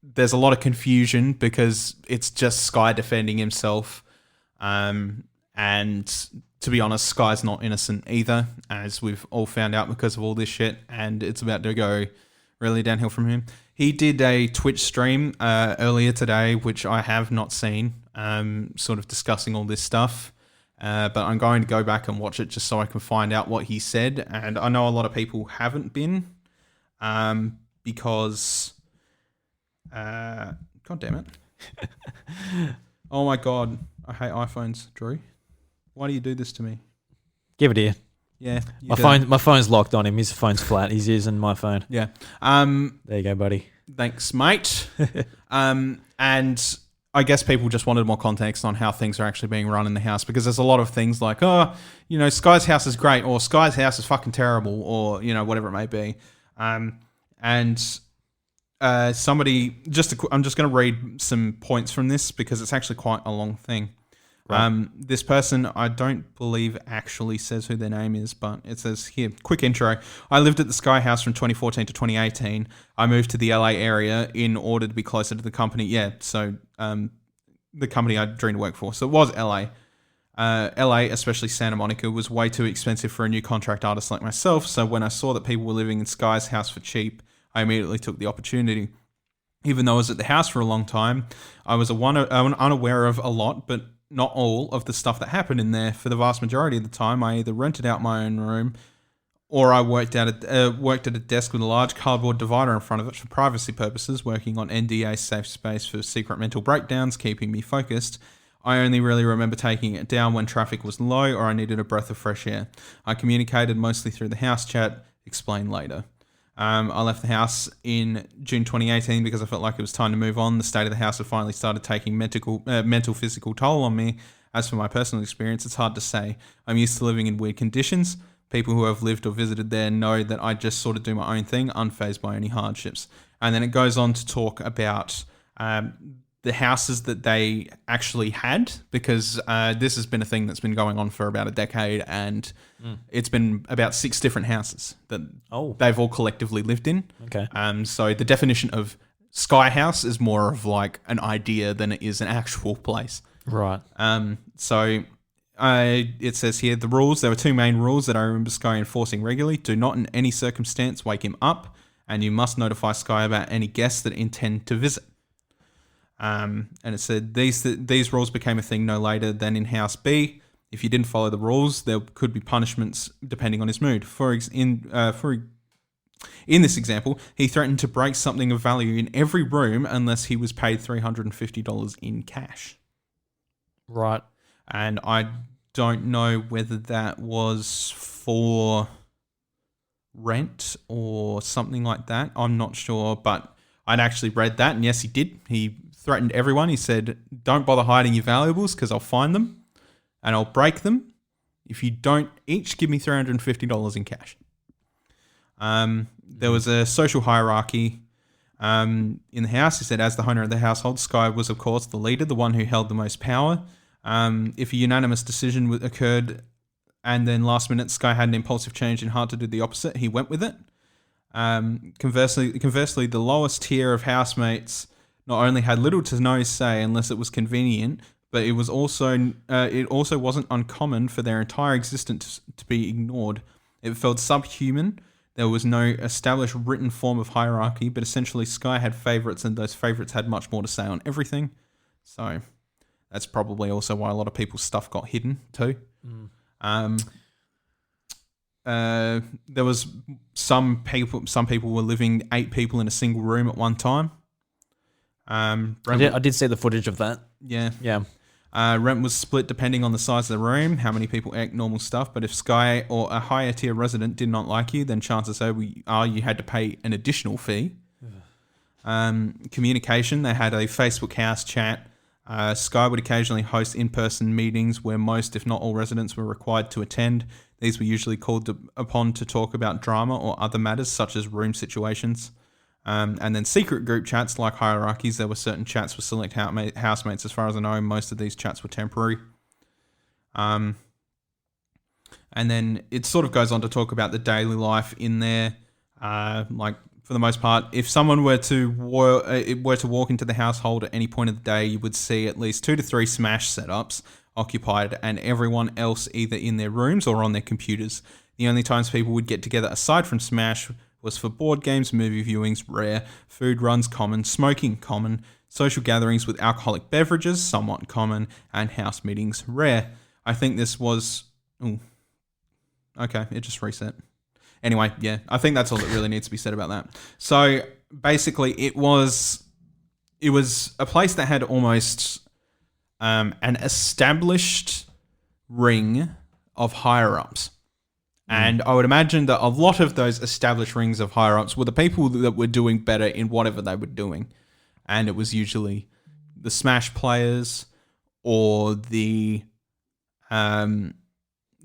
there's a lot of confusion because it's just Sky defending himself, and to be honest, Sky's not innocent either, as we've all found out because of all this shit, and it's about to go really downhill from him. He did a Twitch stream earlier today, which I have not seen, sort of discussing all this stuff. But I'm going to go back and watch it just so I can find out what he said. And I know a lot of people haven't been, because... God damn it. Oh my God. I hate iPhones, Drew. Why do you do this to me? Give it here. Yeah. My phone's locked on him. His phone's flat. He's using my phone. Yeah. There you go, buddy. Thanks, mate. And I guess people just wanted more context on how things are actually being run in the house, because there's a lot of things like, Sky's house is great, or Sky's house is fucking terrible, or, whatever it may be. Somebody, I'm just going to read some points from this because it's actually quite a long thing. Right. This person, I don't believe actually says who their name is, but it says here, quick intro. I lived at the Sky House from 2014 to 2018. I moved to the LA area in order to be closer to the company. Yeah, so the company I dreamed to work for. So it was LA. LA, especially Santa Monica, was way too expensive for a new contract artist like myself. So when I saw that people were living in Sky's house for cheap, I immediately took the opportunity. Even though I was at the house for a long time, I was unaware of a lot, but not all of the stuff that happened in there. For the vast majority of the time, I either rented out my own room or I worked at a desk with a large cardboard divider in front of it for privacy purposes, working on NDA safe space for secret mental breakdowns, keeping me focused. I only really remember taking it down when traffic was low or I needed a breath of fresh air. I communicated mostly through the house chat, explain later. I left the house in June 2018 because I felt like it was time to move on. The state of the house had finally started taking mental, physical toll on me. As for my personal experience, it's hard to say. I'm used to living in weird conditions. People who have lived or visited there know that I just sort of do my own thing, unfazed by any hardships. And then it goes on to talk about the houses that they actually had, because this has been a thing that's been going on for about a decade, and it's been about 6 different houses that they've all collectively lived in. Okay. So the definition of Sky House is more of like an idea than it is an actual place. Right. It says here, the rules, there were 2 main rules that I remember Sky enforcing regularly. Do not in any circumstance wake him up, and you must notify Sky about any guests that intend to visit. And it said these rules became a thing no later than in House B. If you didn't follow the rules, there could be punishments depending on his mood. In this example, he threatened to break something of value in every room unless he was paid $350 in cash. Right. And I don't know whether that was for rent or something like that. I'm not sure, but I'd actually read that, and yes, he did. He threatened everyone. He said, don't bother hiding your valuables because I'll find them and I'll break them. If you don't each give me $350 in cash. There was a social hierarchy in the house. He said, as the owner of the household, Sky was, of course, the leader, the one who held the most power. If a unanimous decision occurred and then last minute Sky had an impulsive change in heart to do the opposite, he went with it. Conversely, the lowest tier of housemates not only had little to no say unless it was convenient, but it also wasn't uncommon for their entire existence to be ignored. It felt subhuman. There was no established written form of hierarchy, but essentially Sky had favourites, and those favourites had much more to say on everything. So that's probably also why a lot of people's stuff got hidden too. There was some people were living 8 people in a single room at one time. I did see the footage of that. Yeah. Yeah. Rent was split depending on the size of the room, how many people ate normal stuff. But if Sky or a higher tier resident did not like you, then chances are you had to pay an additional fee. Communication, they had a Facebook house chat. Sky would occasionally host in-person meetings where most, if not all, residents were required to attend. These were usually called upon to talk about drama or other matters such as room situations. And then secret group chats like hierarchies. There were certain chats with select housemates. As far as I know, most of these chats were temporary. And then it sort of goes on to talk about the daily life in there. Like for the most part, if someone were to walk into the household at any point of the day, you would see at least 2 to 3 Smash setups occupied, and everyone else either in their rooms or on their computers. The only times people would get together aside from Smash was for board games, movie viewings, rare, food runs, common, smoking, common, social gatherings with alcoholic beverages, somewhat common, and house meetings, rare. I think this was... Ooh. Okay, it just reset. Anyway, yeah, I think that's all that really needs to be said about that. So basically, it was it was a place that had almost an established ring of higher-ups. And I would imagine that a lot of those established rings of higher-ups were the people that were doing better in whatever they were doing. And it was usually the Smash players or the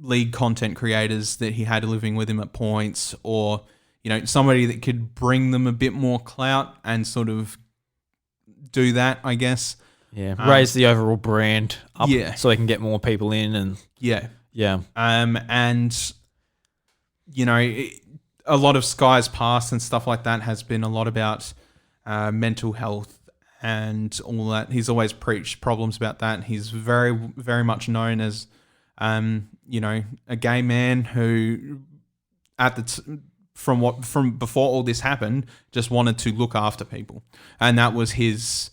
league content creators that he had living with him at points, or, you know, somebody that could bring them a bit more clout and sort of do that, I guess. Yeah, raise the overall brand up so they can get more people in. And Yeah. yeah. And, you know, a lot of Sky's past and stuff like that has been a lot about mental health and all that. He's always preached problems about that. He's very, very much known as, you know, a gay man who, from before all this happened, just wanted to look after people, and that was his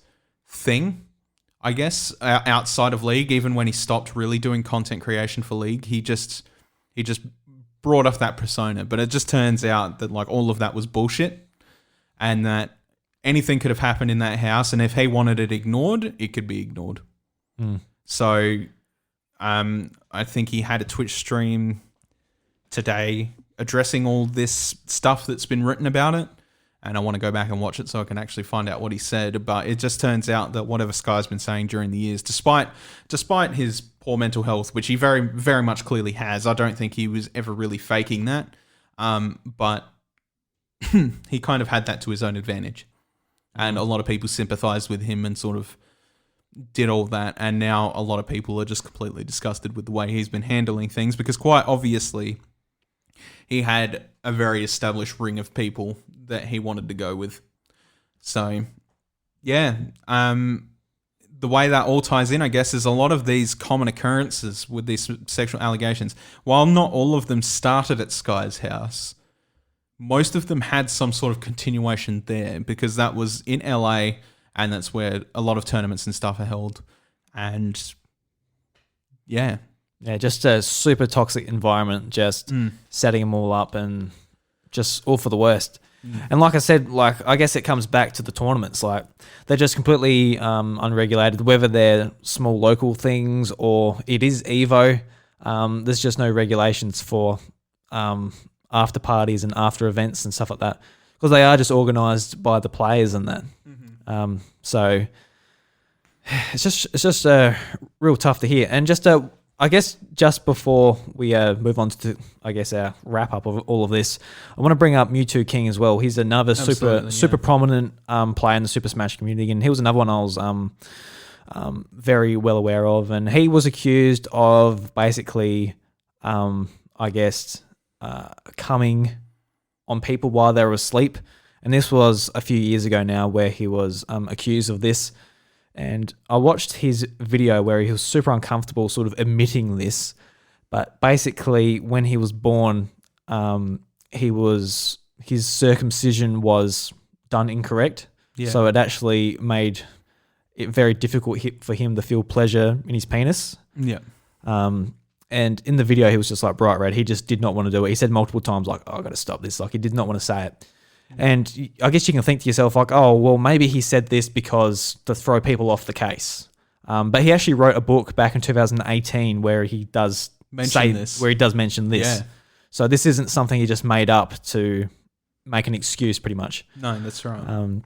thing, I guess. Outside of League, even when he stopped really doing content creation for League, he just brought off that persona. But it just turns out that like all of that was bullshit, and that anything could have happened in that house, and if he wanted it ignored, it could be ignored. So I think he had a Twitch stream today addressing all this stuff that's been written about it, and I want to go back and watch it so I can actually find out what he said. But it just turns out that whatever Sky's been saying during the years, despite his poor mental health, which he very, very much clearly has, I don't think he was ever really faking that, but he kind of had that to his own advantage. And a lot of people sympathized with him and sort of did all that. And now a lot of people are just completely disgusted with the way he's been handling things, because quite obviously he had a very established ring of people that he wanted to go with. So, yeah, the way that all ties in, I guess, is a lot of these common occurrences with these sexual allegations. While not all of them started at Sky's house, most of them had some sort of continuation there, because that was in LA, and that's where a lot of tournaments and stuff are held. And yeah, just a super toxic environment, just setting them all up and just all for the worst. And like I said, like I guess it comes back to the tournaments. Like they're just completely unregulated, whether they're small local things or it is Evo. There's just no regulations for after parties and after events and stuff like that, because they are just organised by the players and that. So it's just real tough to hear. And just I guess just before we move on to our wrap up of all of this, I want to bring up Mewtwo King as well. He's another super prominent player in the Super Smash community, and he was another one I was very well aware of. And he was accused of basically, coming on people while they were asleep. And this was a few years ago now, where he was accused of this. And I watched his video where he was super uncomfortable sort of admitting this. But basically, when he was born, his circumcision was done incorrect. Yeah. So it actually made it very difficult for him to feel pleasure in his penis. Yeah. And in the video, he was just like bright red. He just did not want to do it. He said multiple times, like, oh, I got to stop this. Like, he did not want to say it. And I guess you can think to yourself, like, oh, well, maybe he said this because to throw people off the case. But he actually wrote a book back in 2018 where he does mention this. Yeah. So this isn't something he just made up to make an excuse, pretty much. No, that's right.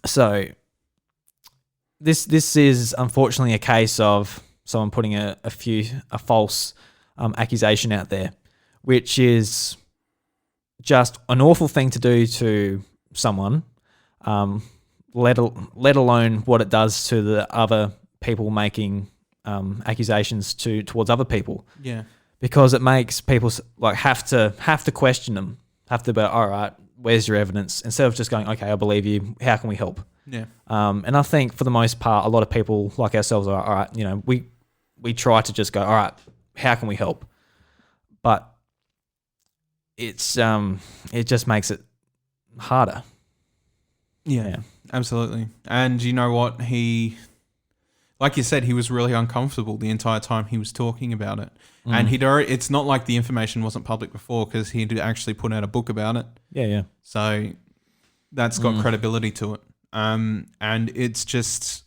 So this is unfortunately a case of someone putting a false accusation out there, which is just an awful thing to do to someone, let alone what it does to the other people making accusations towards other people. Yeah, because it makes people like have to question them, have to be, all right, where's your evidence, instead of just going, okay, I believe you. How can we help? Yeah. And I think for the most part, a lot of people like ourselves are, all right, you know, we try to just go, all right, how can we help? But it's it just makes it harder. Yeah, absolutely. And you know what? Like you said, he was really uncomfortable the entire time he was talking about it. And it's not like the information wasn't public before, because he'd actually put out a book about it. Yeah. So that's got credibility to it. and it's just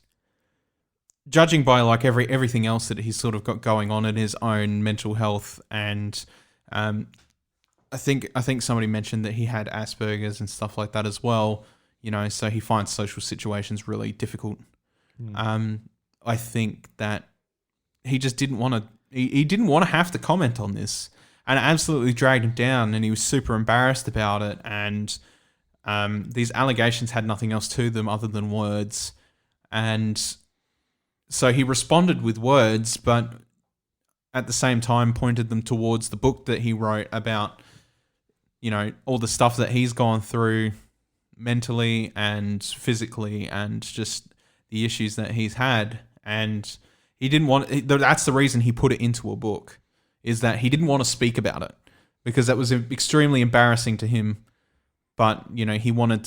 judging by like everything else that he's sort of got going on in his own mental health, and I think somebody mentioned that he had Asperger's and stuff like that as well. You know, so he finds social situations really difficult. I think that he just didn't want to. He didn't want to have to comment on this, and it absolutely dragged him down. And he was super embarrassed about it. And these allegations had nothing else to them other than words. And so he responded with words, but at the same time pointed them towards the book that he wrote about, you know, all the stuff that he's gone through mentally and physically, and just the issues that he's had. And he didn't want, that's the reason he put it into a book, is that he didn't want to speak about it because that was extremely embarrassing to him. But, you know, he wanted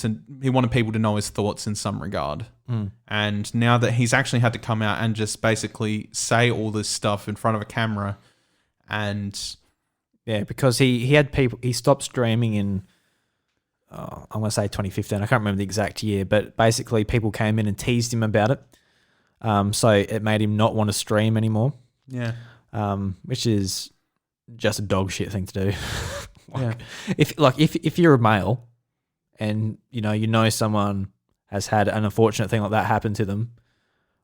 people to know his thoughts in some regard. And now that he's actually had to come out and just basically say all this stuff in front of a camera, and yeah, because he had people, he stopped streaming in, I'm going to say 2015. I can't remember the exact year, but basically people came in and teased him about it. So it made him not want to stream anymore. Yeah. Which is just a dog shit thing to do. Yeah. If you're a male and you know someone has had an unfortunate thing like that happen to them,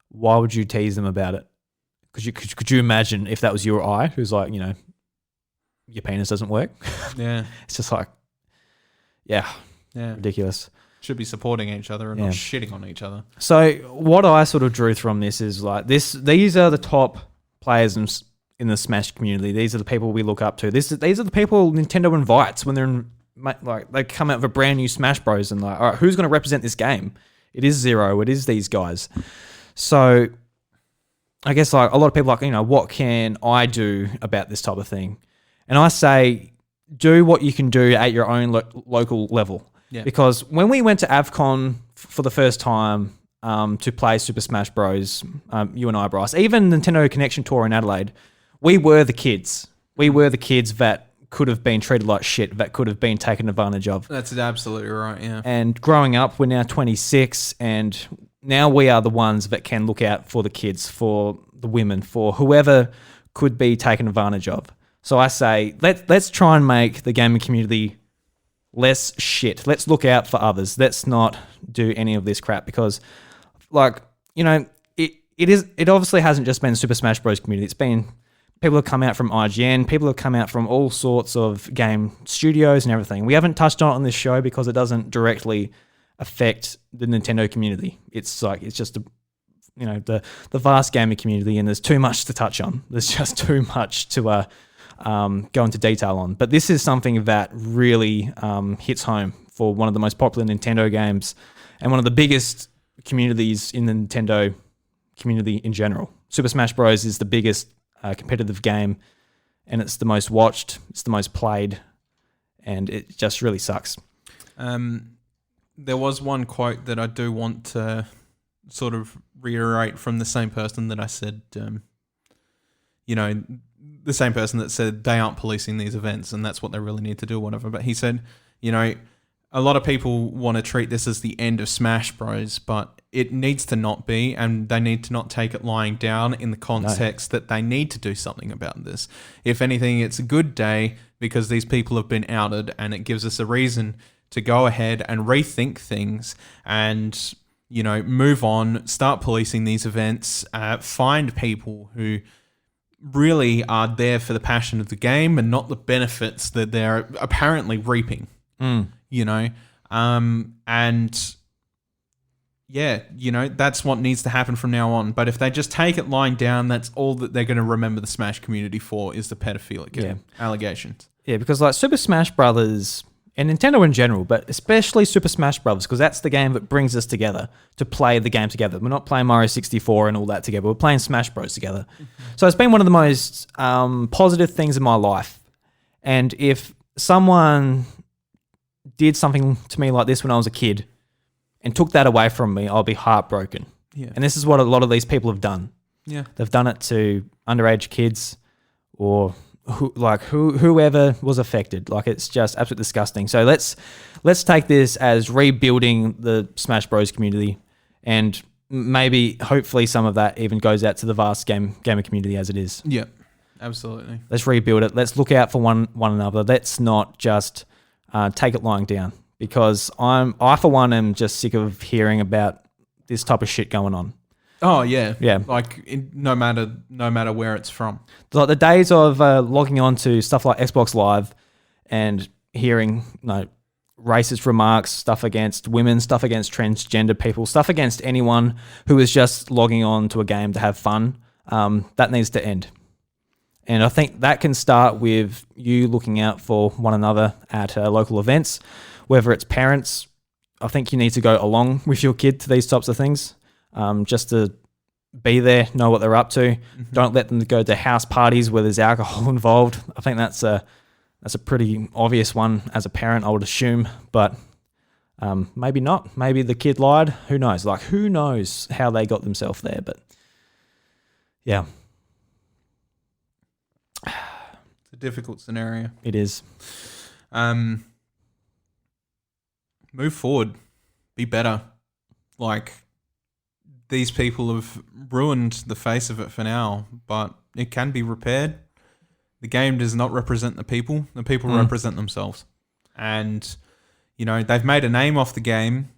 why would you tease them about it? Could you imagine if that was you or I, who's like, your penis doesn't work? Yeah. It's just like, yeah, ridiculous. Should be supporting each other and not shitting on each other. So what I sort of drew from this is like this. These are the top players in the Smash community. These are the people we look up to. These are the people Nintendo invites when they're in, like, they come out with a brand new Smash Bros. And like, all right, who's going to represent this game? It is Zero. It is these guys. So I guess like a lot of people are like, what can I do about this type of thing? And I say, do what you can do at your own local level. Yeah. Because when we went to AvCon for the first time to play Super Smash Bros, you and I, Bryce, even Nintendo Connection Tour in Adelaide, we were the kids. We were the kids that could have been treated like shit, that could have been taken advantage of. That's absolutely right, yeah. And growing up, we're now 26, and now we are the ones that can look out for the kids, for the women, for whoever could be taken advantage of. So I say, let's try and make the gaming community less shit. Let's look out for others. Let's not do any of this crap, because, like, it obviously hasn't just been the Super Smash Bros. Community. It's been people have come out from IGN. People have come out from all sorts of game studios and everything. We haven't touched on it on this show because it doesn't directly affect the Nintendo community. It's like it's just the vast gaming community, and there's too much to touch on. There's just too much to go into detail on. But this is something that really hits home for one of the most popular Nintendo games and one of the biggest communities in the Nintendo community in general. Super Smash Bros. Is the biggest competitive game, and it's the most watched, it's the most played, and it just really sucks. There was one quote that I do want to sort of reiterate from the same person that I said, the same person that said they aren't policing these events and that's what they really need to do or whatever. But he said, a lot of people want to treat this as the end of Smash Bros, but it needs to not be, and they need to not take it lying down in the context that they need to do something about this. If anything, it's a good day because these people have been outed, and it gives us a reason to go ahead and rethink things and, move on, start policing these events, find people who really are there for the passion of the game and not the benefits that they're apparently reaping. That's what needs to happen from now on. But if they just take it lying down, that's all that they're going to remember the Smash community for, is the pedophilic allegations. Yeah, because like Super Smash Brothers and Nintendo in general, but especially Super Smash Brothers, because that's the game that brings us together to play the game together. We're not playing Mario 64 and all that together. We're playing Smash Bros together. So it's been one of the most positive things in my life. And if someone did something to me like this when I was a kid and took that away from me, I'll be heartbroken. Yeah. And this is what a lot of these people have done. Yeah. They've done it to underage kids or whoever was affected. Like, it's just absolutely disgusting. So let's take this as rebuilding the Smash Bros community, and maybe hopefully some of that even goes out to the vast gamer community as it is. Yeah, absolutely. Let's rebuild it. Let's look out for one another. Let's not just take it lying down, because I for one am just sick of hearing about this type of shit going on. Oh yeah, yeah. Like no matter where it's from. Like the days of logging on to stuff like Xbox Live and hearing racist remarks, stuff against women, stuff against transgender people, stuff against anyone who is just logging on to a game to have fun. That needs to end. And I think that can start with you looking out for one another at local events, whether it's parents. I think you need to go along with your kid to these types of things, just to be there, know what they're up to. Mm-hmm. Don't let them go to house parties where there's alcohol involved. I think that's a pretty obvious one as a parent, I would assume, but maybe not. Maybe the kid lied. Who knows? Like, who knows how they got themselves there? But yeah. It's a difficult scenario. It is. Move forward. Be better. Like, these people have ruined the face of it for now, but it can be repaired. The game does not represent the people. The people represent themselves. And, they've made a name off the game,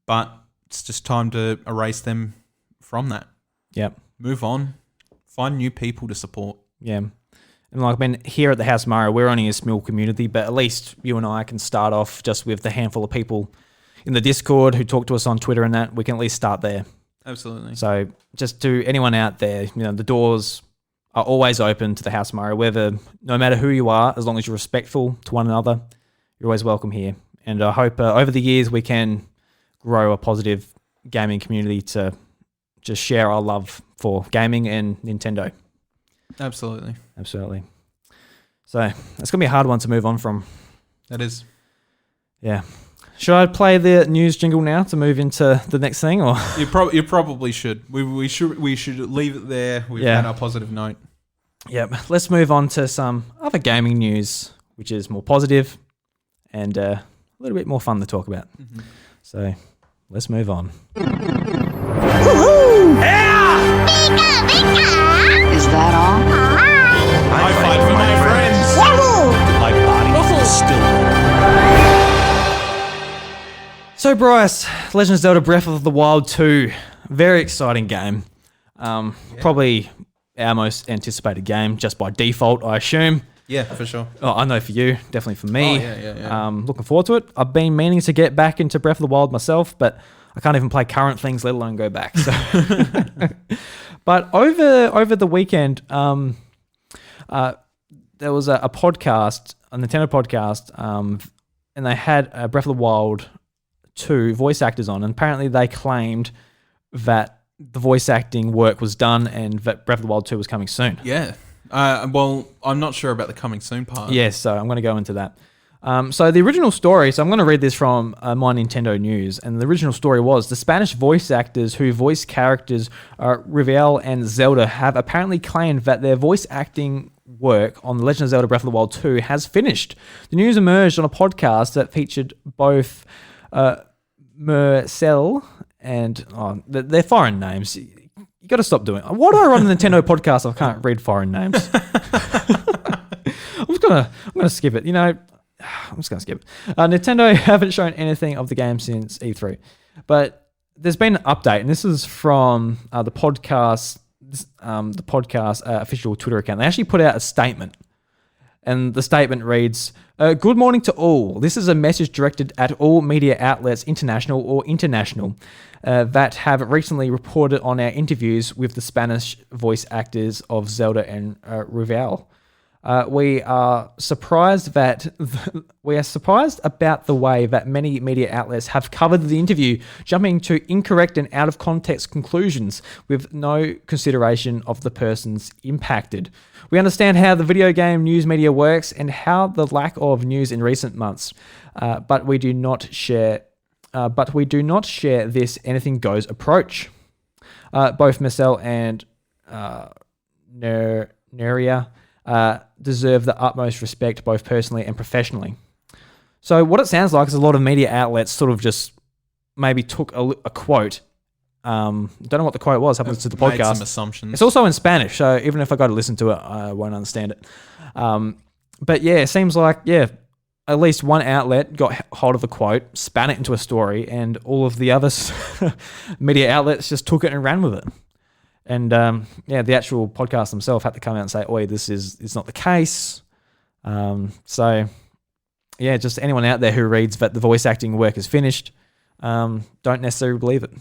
but it's just time to erase them from that. Yep. Move on. Find new people to support. Yeah. And here at the House Mario, we're only a small community, but at least you and I can start off just with the handful of people in the Discord who talk to us on Twitter and that. We can at least start there. Absolutely. So just to anyone out there, the doors are always open to the House Mario, no matter who you are, as long as you're respectful to one another, you're always welcome here. And I hope over the years we can grow a positive gaming community to just share our love for gaming and Nintendo. Absolutely. So it's going to be a hard one to move on from. That is. Yeah. Should I play the news jingle now to move into the next thing, or you probably should. We should leave it there. We've had our positive note. Yep. Let's move on to some other gaming news, which is more positive and a little bit more fun to talk about. Mm-hmm. So let's move on. Yeah! Pika, pika! Is that all? High five for my friends! Wahoo! My body is still. So Bryce, Legend of Zelda Breath of the Wild 2, very exciting game. Probably our most anticipated game, just by default, I assume. Yeah, for sure. Oh, I know for you, definitely for me. Oh, yeah. Looking forward to it. I've been meaning to get back into Breath of the Wild myself, but I can't even play current things, let alone go back. So. But over the weekend, there was a podcast, a Nintendo podcast, and they had Breath of the Wild 2 voice actors on, and apparently they claimed that the voice acting work was done and that Breath of the Wild 2 was coming soon. Yeah. Well, I'm not sure about the coming soon part. Yes, so I'm going to go into that. So the original story, so I'm going to read this from My Nintendo News, and the original story was the Spanish voice actors who voice characters Rivel and Zelda have apparently claimed that their voice acting work on The Legend of Zelda Breath of the Wild 2 has finished. The news emerged on a podcast that featured both Mercel and they're foreign names. You got to stop doing it. Why do I run a Nintendo podcast if I can't read foreign names? I'm gonna skip it. I'm just gonna skip it. Nintendo haven't shown anything of the game since E3, but there's been an update, and this is from the podcast official Twitter account. They actually put out a statement. And the statement reads, good morning to all. This is a message directed at all media outlets, international or international, that have recently reported on our interviews with the Spanish voice actors of Zelda and Rivel. We are surprised about the way that many media outlets have covered the interview, jumping to incorrect and out of context conclusions with no consideration of the persons impacted. We understand how the video game news media works and how the lack of news in recent months, but we do not share this anything goes approach. Both Marcel and Neria deserve the utmost respect both personally and professionally. So what it sounds like is a lot of media outlets sort of just maybe took a quote. Don't know what the quote was, happens to the Made podcast. some assumptions. It's also in Spanish, so even if I go to listen to it, I won't understand it. But yeah, it seems like, at least one outlet got hold of a quote, span it into a story, and all of the other media outlets just took it and ran with it. And the actual podcast themselves had to come out and say, "Oi, it's not the case." So just anyone out there who reads that the voice acting work is finished, don't necessarily believe it.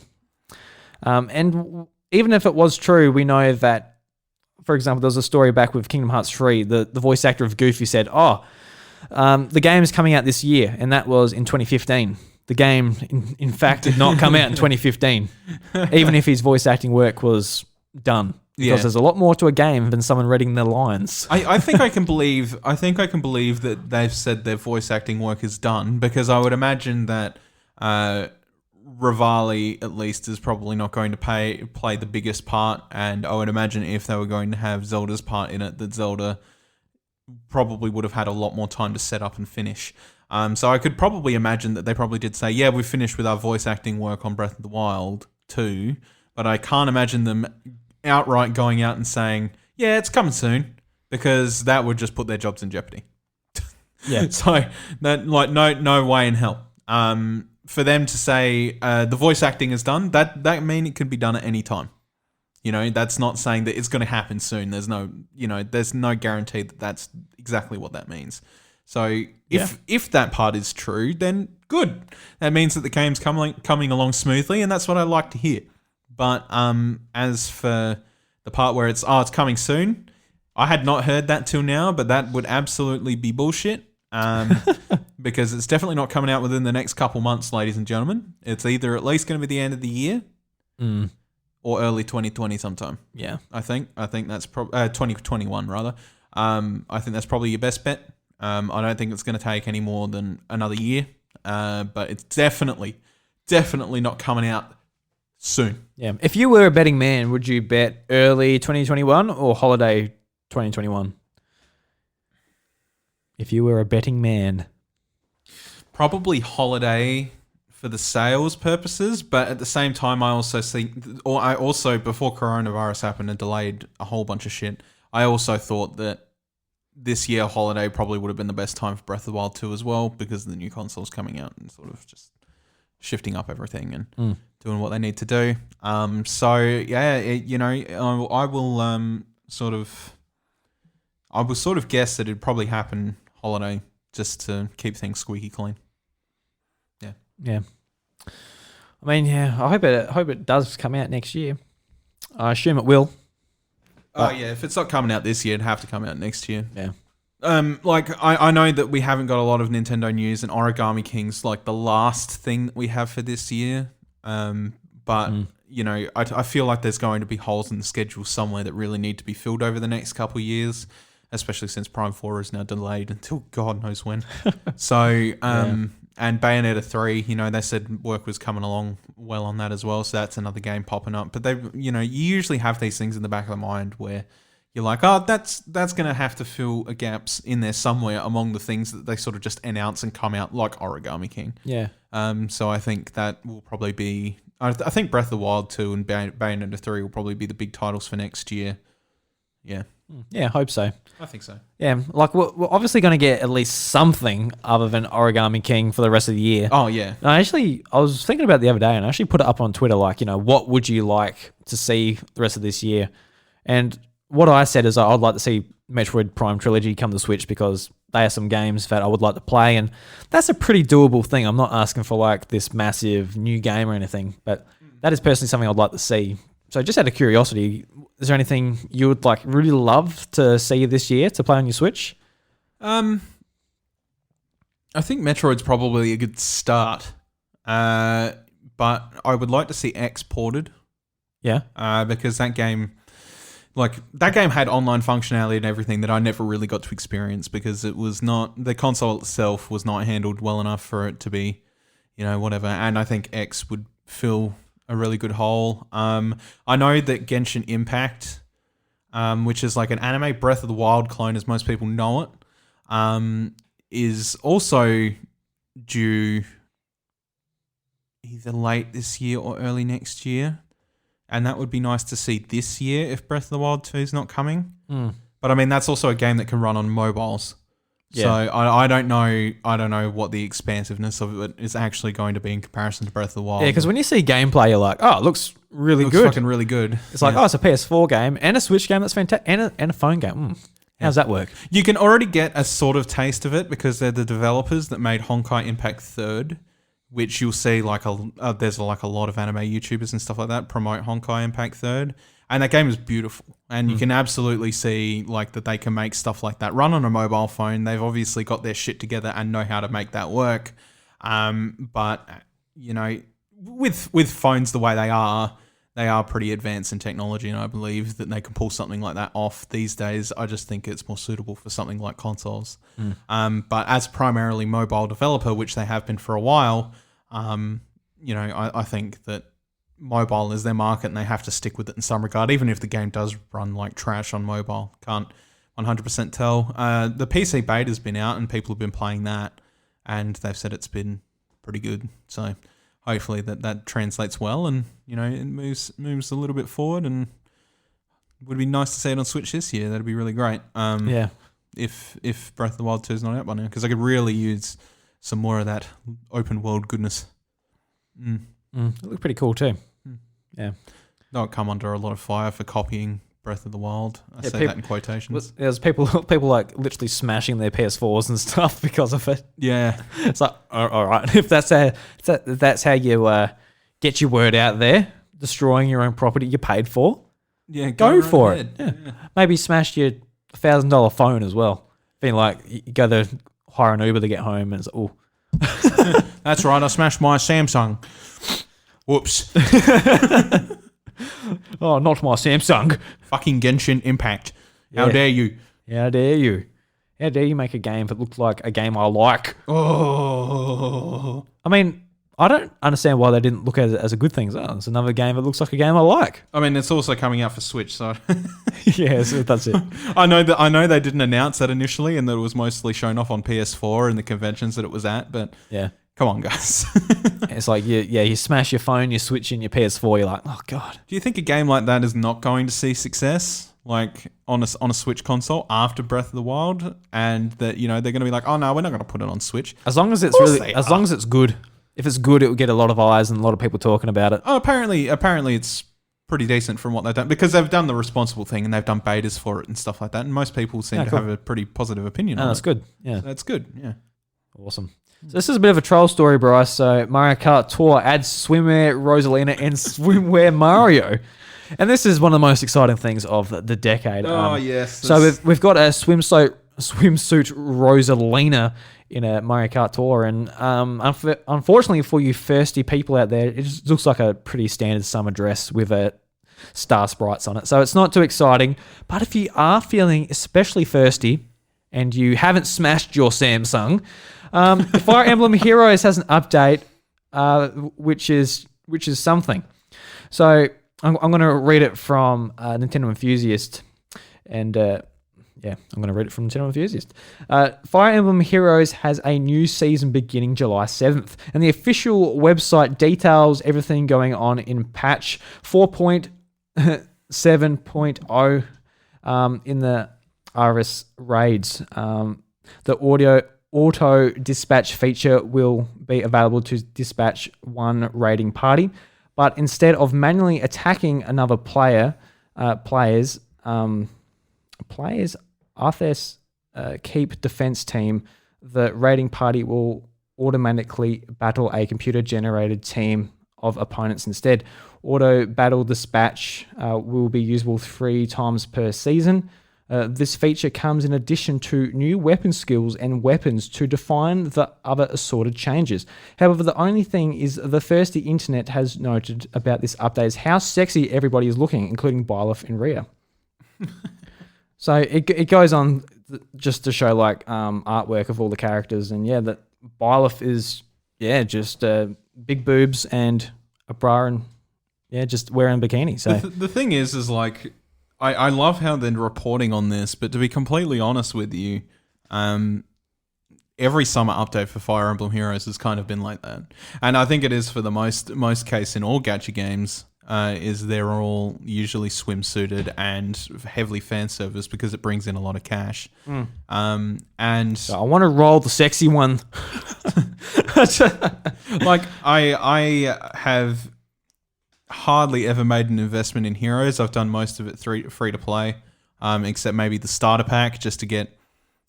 And even if it was true, we know that, for example, there was a story back with Kingdom Hearts 3. The voice actor of Goofy said, the game is coming out this year, and that was in 2015. The game, in fact, did not come out in 2015, even if his voice acting work was done. Because there's a lot more to a game than someone reading their lines. I think I can believe that they've said their voice acting work is done, because I would imagine that Rivali at least is probably not going to play the biggest part, and I would imagine if they were going to have Zelda's part in it, that Zelda probably would have had a lot more time to set up and finish. So I could probably imagine that they probably did say, yeah, we've finished with our voice acting work on Breath of the Wild 2, but I can't imagine them outright going out and saying, yeah, it's coming soon, because that would just put their jobs in jeopardy. Yeah. So that, like, no way in hell. For them to say the voice acting is done, that mean it could be done at any time. You know, that's not saying that it's going to happen soon. There's no guarantee that that's exactly what that means. So if that part is true, then good. That means that the game's coming along smoothly, and that's what I like to hear. But as for the part where it's coming soon, I had not heard that till now, but that would absolutely be bullshit. Because it's definitely not coming out within the next couple months, ladies and gentlemen. It's either at least going to be the end of the year, or early 2020 sometime. Yeah, I think that's probably 2021 rather. I think that's probably your best bet. I don't think it's going to take any more than another year, but it's definitely not coming out soon. Yeah. If you were a betting man, would you bet early 2021 or holiday 2021? If you were a betting man. Probably holiday for the sales purposes, but at the same time, I also before coronavirus happened and delayed a whole bunch of shit, I also thought that this year holiday probably would have been the best time for Breath of the Wild 2 as well, because the new console's coming out and sort of just shifting up everything and doing what they need to do. I will sort of guess that it'd probably happen holiday, just to keep things squeaky clean. Yeah. I mean, I hope it does come out next year. I assume it will. If it's not coming out this year, it'd have to come out next year. Yeah. I know that we haven't got a lot of Nintendo news, and Origami King's like the last thing that we have for this year. But I feel like there's going to be holes in the schedule somewhere that really need to be filled over the next couple of years, especially since Prime 4 is now delayed until God knows when. So, and Bayonetta 3, they said work was coming along well on that as well. So that's another game popping up. But you usually have these things in the back of the mind where you're like, that's going to have to fill gaps in there somewhere among the things that they sort of just announce and come out, like Origami King. Yeah. So I think that will probably be, I think Breath of the Wild 2 and Bayonetta 3 will probably be the big titles for next year. Yeah. Yeah, I hope so. I think so. Yeah, like we're obviously going to get at least something other than Origami King for the rest of the year. Oh, yeah. I was thinking about it the other day, and I actually put it up on Twitter, like, what would you like to see the rest of this year? And what I said is I'd like to see Metroid Prime Trilogy come to Switch, because they are some games that I would like to play, and that's a pretty doable thing. I'm not asking for like this massive new game or anything, but that is personally something I'd like to see. So just out of curiosity, is there anything you would like really love to see this year to play on your Switch? I think Metroid's probably a good start, but I would like to see X ported. Yeah. Because that game had online functionality and everything that I never really got to experience, because the console itself was not handled well enough for it to be, whatever. And I think X would fill a really good hole. I know that Genshin Impact which is like an anime Breath of the Wild clone, as most people know it, is also due either late this year or early next year. And that would be nice to see this year if Breath of the Wild 2 is not coming. But I mean, that's also a game that can run on mobiles. Yeah. So I don't know what the expansiveness of it is actually going to be in comparison to Breath of the Wild. Yeah, because when you see gameplay, you're like, oh, it looks really good. Fucking really good. It's like, oh, it's a PS4 game and a Switch game that's fantastic, and a phone game. How does that work? You can already get a sort of taste of it because they're the developers that made Honkai Impact 3rd, which you'll see there's like a lot of anime YouTubers and stuff like that promote Honkai Impact 3rd. And that game is beautiful. And you can absolutely see like that they can make stuff like that run on a mobile phone. They've obviously got their shit together and know how to make that work. But you know, with phones the way they are pretty advanced in technology, and I believe that they can pull something like that off these days. I just think it's more suitable for something like consoles. But as primarily mobile developer, which they have been for a while, you know, I think that mobile is their market and they have to stick with it in some regard, even if the game does run like trash on mobile. Can't 100% tell. The PC beta's been out and people have been playing that, and they've said it's been pretty good. So hopefully that translates well, and you know, it moves a little bit forward, and it would be nice to see it on Switch this year. That'd be really great. If Breath of the Wild 2 is not out by now, because I could really use some more of that open world goodness. It looked pretty cool too. Yeah, they'll come under a lot of fire for copying Breath of the Wild. I say that in quotations. There's people like literally smashing their PS4s and stuff because of it. Yeah, it's like, all right, if that's how you get your word out there, destroying your own property you paid for. Yeah, go for it. Yeah. Maybe smash your $1,000 phone as well. Being like, you go there, hire an Uber to get home, and it's That's right, I smashed my Samsung. Whoops. Oh, not my Samsung. Fucking Genshin Impact. How dare you? How dare you? How dare you make a game that looks like a game I like? Oh. I mean, I don't understand why they didn't look at it as a good thing. Oh, it's another game that looks like a game I like. I mean, it's also coming out for Switch, so yeah, so that's it. I know they didn't announce that initially, and that it was mostly shown off on PS4 and the conventions that it was at. But yeah, come on, guys. It's like you smash your phone, you switch in your PS4. You're like, oh god. Do you think a game like that is not going to see success, like on a Switch console after Breath of the Wild, and that you know they're going to be like, oh no, we're not going to put it on Switch. As long as it's long as it's good. If it's good, it will get a lot of eyes and a lot of people talking about it. Oh, apparently it's pretty decent from what they've done, because they've done the responsible thing and they've done betas for it and stuff like that. And most people seem to have a pretty positive opinion on it. That's good. Yeah. So that's good. Yeah. Awesome. So this is a bit of a troll story, Bryce. So Mario Kart Tour adds swimwear Rosalina and swimwear Mario. And this is one of the most exciting things of the decade. Oh, yes. So we've got a swimsuit Rosalina in a Mario Kart Tour, and unfortunately for you thirsty people out there, it just looks like a pretty standard summer dress with a star sprites on it. So it's not too exciting, but if you are feeling especially thirsty and you haven't smashed your Samsung, Fire Emblem Heroes has an update, which is something. So I'm going to read it from Nintendo Enthusiast, and I'm going to read it from Nintendo Enthusiast. Fire Emblem Heroes has a new season beginning July 7th, and the official website details everything going on in patch 4.7.0 in the RS raids. The auto dispatch feature will be available to dispatch one raiding party, but instead of manually attacking another players Arthur's keep defense team, the raiding party will automatically battle a computer-generated team of opponents instead. Auto battle dispatch will be usable 3 times per season. This feature comes in addition to new weapon skills and weapons to define the other assorted changes. However, the only thing is the thirsty internet has noted about this update is how sexy everybody is looking, including Byleth and Rhea. So it goes on just to show like artwork of all the characters, and that Byleth is just big boobs and a bra and just wearing a bikini. So the thing is like I love how they're reporting on this, but to be completely honest with you, every summer update for Fire Emblem Heroes has kind of been like that, and I think it is for the most case in all gacha games. Is they're all usually swimsuited and heavily fan service because it brings in a lot of cash. And So I want to roll the sexy one. like I have hardly ever made an investment in Heroes. I've done most of it free to play, except maybe the starter pack just to get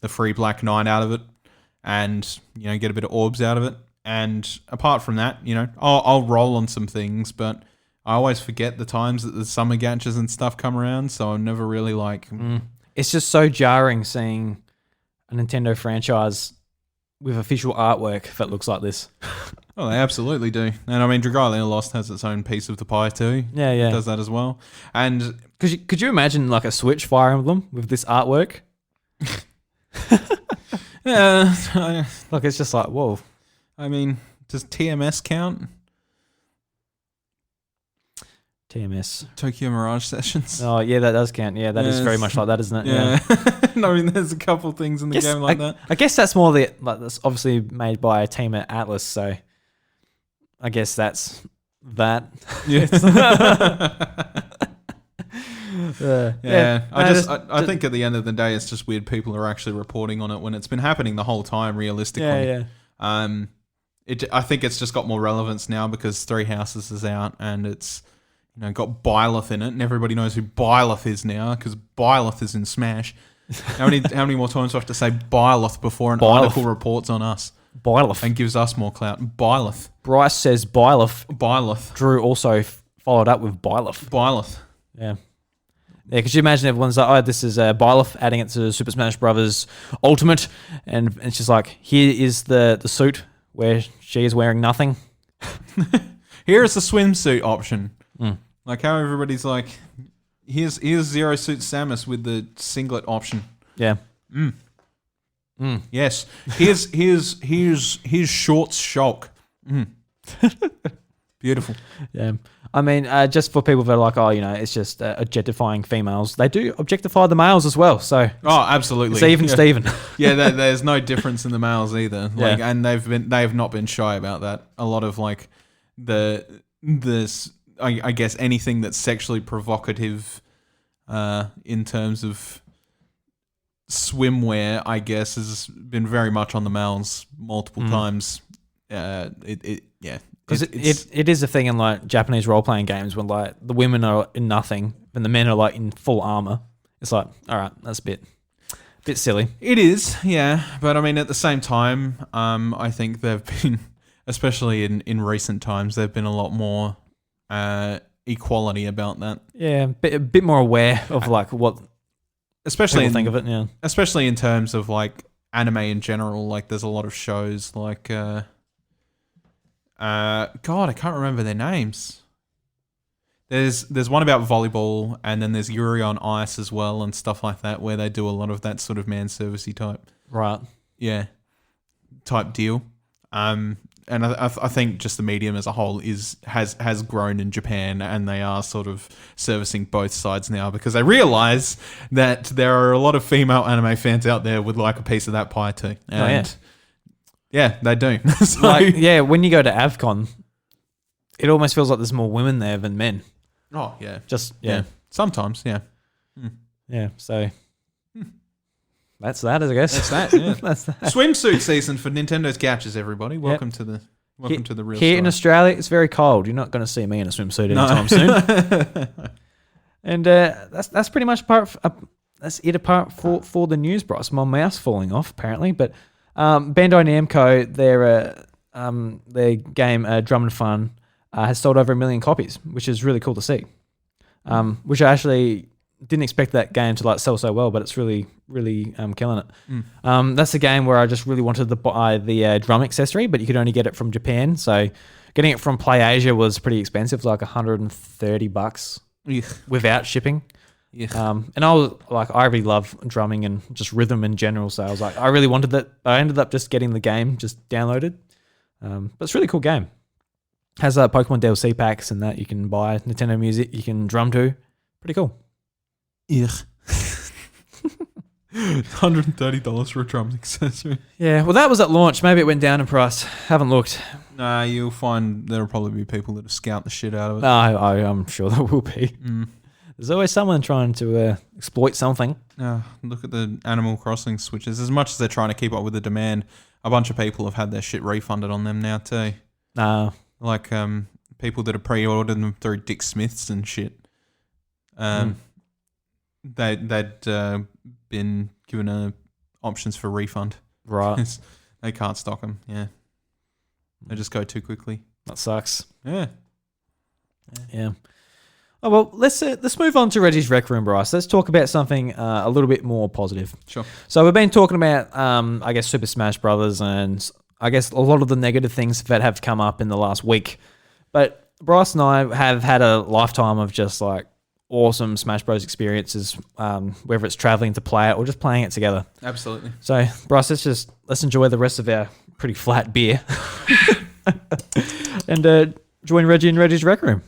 the free Black Knight out of it, and get a bit of orbs out of it. And apart from that, I'll roll on some things, but I always forget the times that the summer gachas and stuff come around, so I'm never really like... It's just so jarring seeing a Nintendo franchise with official artwork that looks like this. Oh, they absolutely do. And I mean, Dragalia Lost has its own piece of the pie too. Yeah, yeah. It does that as well. And could you imagine like a Switch Fire Emblem with this artwork? yeah, Like it's just like, whoa. I mean, does TMS count? TMS. Tokyo Mirage Sessions. Oh, yeah, that does count. Yeah, that is very much like that, isn't it? Yeah. I mean, there's a couple things in the game like that. I guess that's more that's obviously made by a team at Atlas, so I guess that's that. Yeah. Yeah. I think at the end of the day, it's just weird people are actually reporting on it when it's been happening the whole time, realistically. Yeah, I think it's just got more relevance now because Three Houses is out and it's got Byleth in it, and everybody knows who Byleth is now because Byleth is in Smash. How many more times do I have to say Byleth before an article reports on us? Byleth. And gives us more clout. Byleth. Bryce says Byleth. Byleth. Drew also followed up with Byleth. Byleth. Yeah. Yeah, could you imagine everyone's like, oh, this is Byleth adding it to Super Smash Brothers Ultimate, and it's just like, here is the suit where she is wearing nothing. Here is the swimsuit option. Like how everybody's like, here's Zero Suit Samus with the singlet option. Yeah. Yes. Here's shorts shock. Beautiful. Yeah. I mean, just for people that are like, oh, it's just objectifying females. They do objectify the males as well. So absolutely. It's even Steven. Yeah, there's no difference in the males either. Like, yeah. And they've not been shy about that. A lot of like I guess anything that's sexually provocative, in terms of swimwear, I guess has been very much on the males multiple times. Because it is a thing in like Japanese role playing games when like the women are in nothing and the men are like in full armor. It's like, all right, that's a bit silly. It is, yeah. But I mean, at the same time, I think they've been, especially in recent times, there've been a lot more equality about that. Yeah, a bit more aware of like what especially people think of it. Yeah, especially in terms of like anime in general. Like, there's a lot of shows like God, I can't remember their names. There's one about volleyball, and then there's Yuri on Ice as well, and stuff like that, where they do a lot of that sort of man servicey type, right? Yeah, type deal. And I think just the medium as a whole has grown in Japan, and they are sort of servicing both sides now because they realize that there are a lot of female anime fans out there would like a piece of that pie too. And yeah, they do. So, like, yeah, when you go to AvCon, it almost feels like there's more women there than men. Oh yeah, just sometimes yeah. So. That's that, I guess. That's that. Yeah. That's that. Swimsuit season for Nintendo's gachas, everybody. Welcome to the real here story. in Australia. It's very cold. You're not going to see me in a swimsuit anytime soon. And that's pretty much that's it apart for the news, Bryce. My mouse falling off apparently, but Bandai Namco, their game Drum and Fun has sold over 1 million copies, which is really cool to see. Which I actually didn't expect that game to like sell so well, but it's really killing it. That's a game where I just really wanted to buy the drum accessory, but you could only get it from Japan. So getting it from PlayAsia was pretty expensive, like $130 without shipping. And I really love drumming and just rhythm in general. So I was like, I really wanted that. I ended up just getting the game just downloaded. But it's a really cool game. Has Pokemon DLC packs and that you can buy, Nintendo music you can drum to. Pretty cool. Ugh. $130 for a drum accessory. Yeah, well, that was at launch. Maybe it went down in price. Haven't looked. Nah, you'll find there'll probably be people that'll scout the shit out of it. No, I'm sure there will be. Mm. There's always someone trying to exploit something. Look at the Animal Crossing switches. As much as they're trying to keep up with the demand, a bunch of people have had their shit refunded on them now too. Like people that have pre-ordered them through Dick Smith's and shit. They'd been given options for refund. Right. They can't stock them. Yeah, they just go too quickly. That sucks. Yeah. Oh well, let's move on to Reggie's Rec Room, Bryce. Let's talk about something a little bit more positive. Sure. So we've been talking about, I guess, Super Smash Brothers, and I guess a lot of the negative things that have come up in the last week. But Bryce and I have had a lifetime of just like awesome Smash Bros experiences, whether it's traveling to play it or just playing it together. Absolutely. So, Bryce, let's enjoy the rest of our pretty flat beer and join Reggie in Reggie's Rec Room.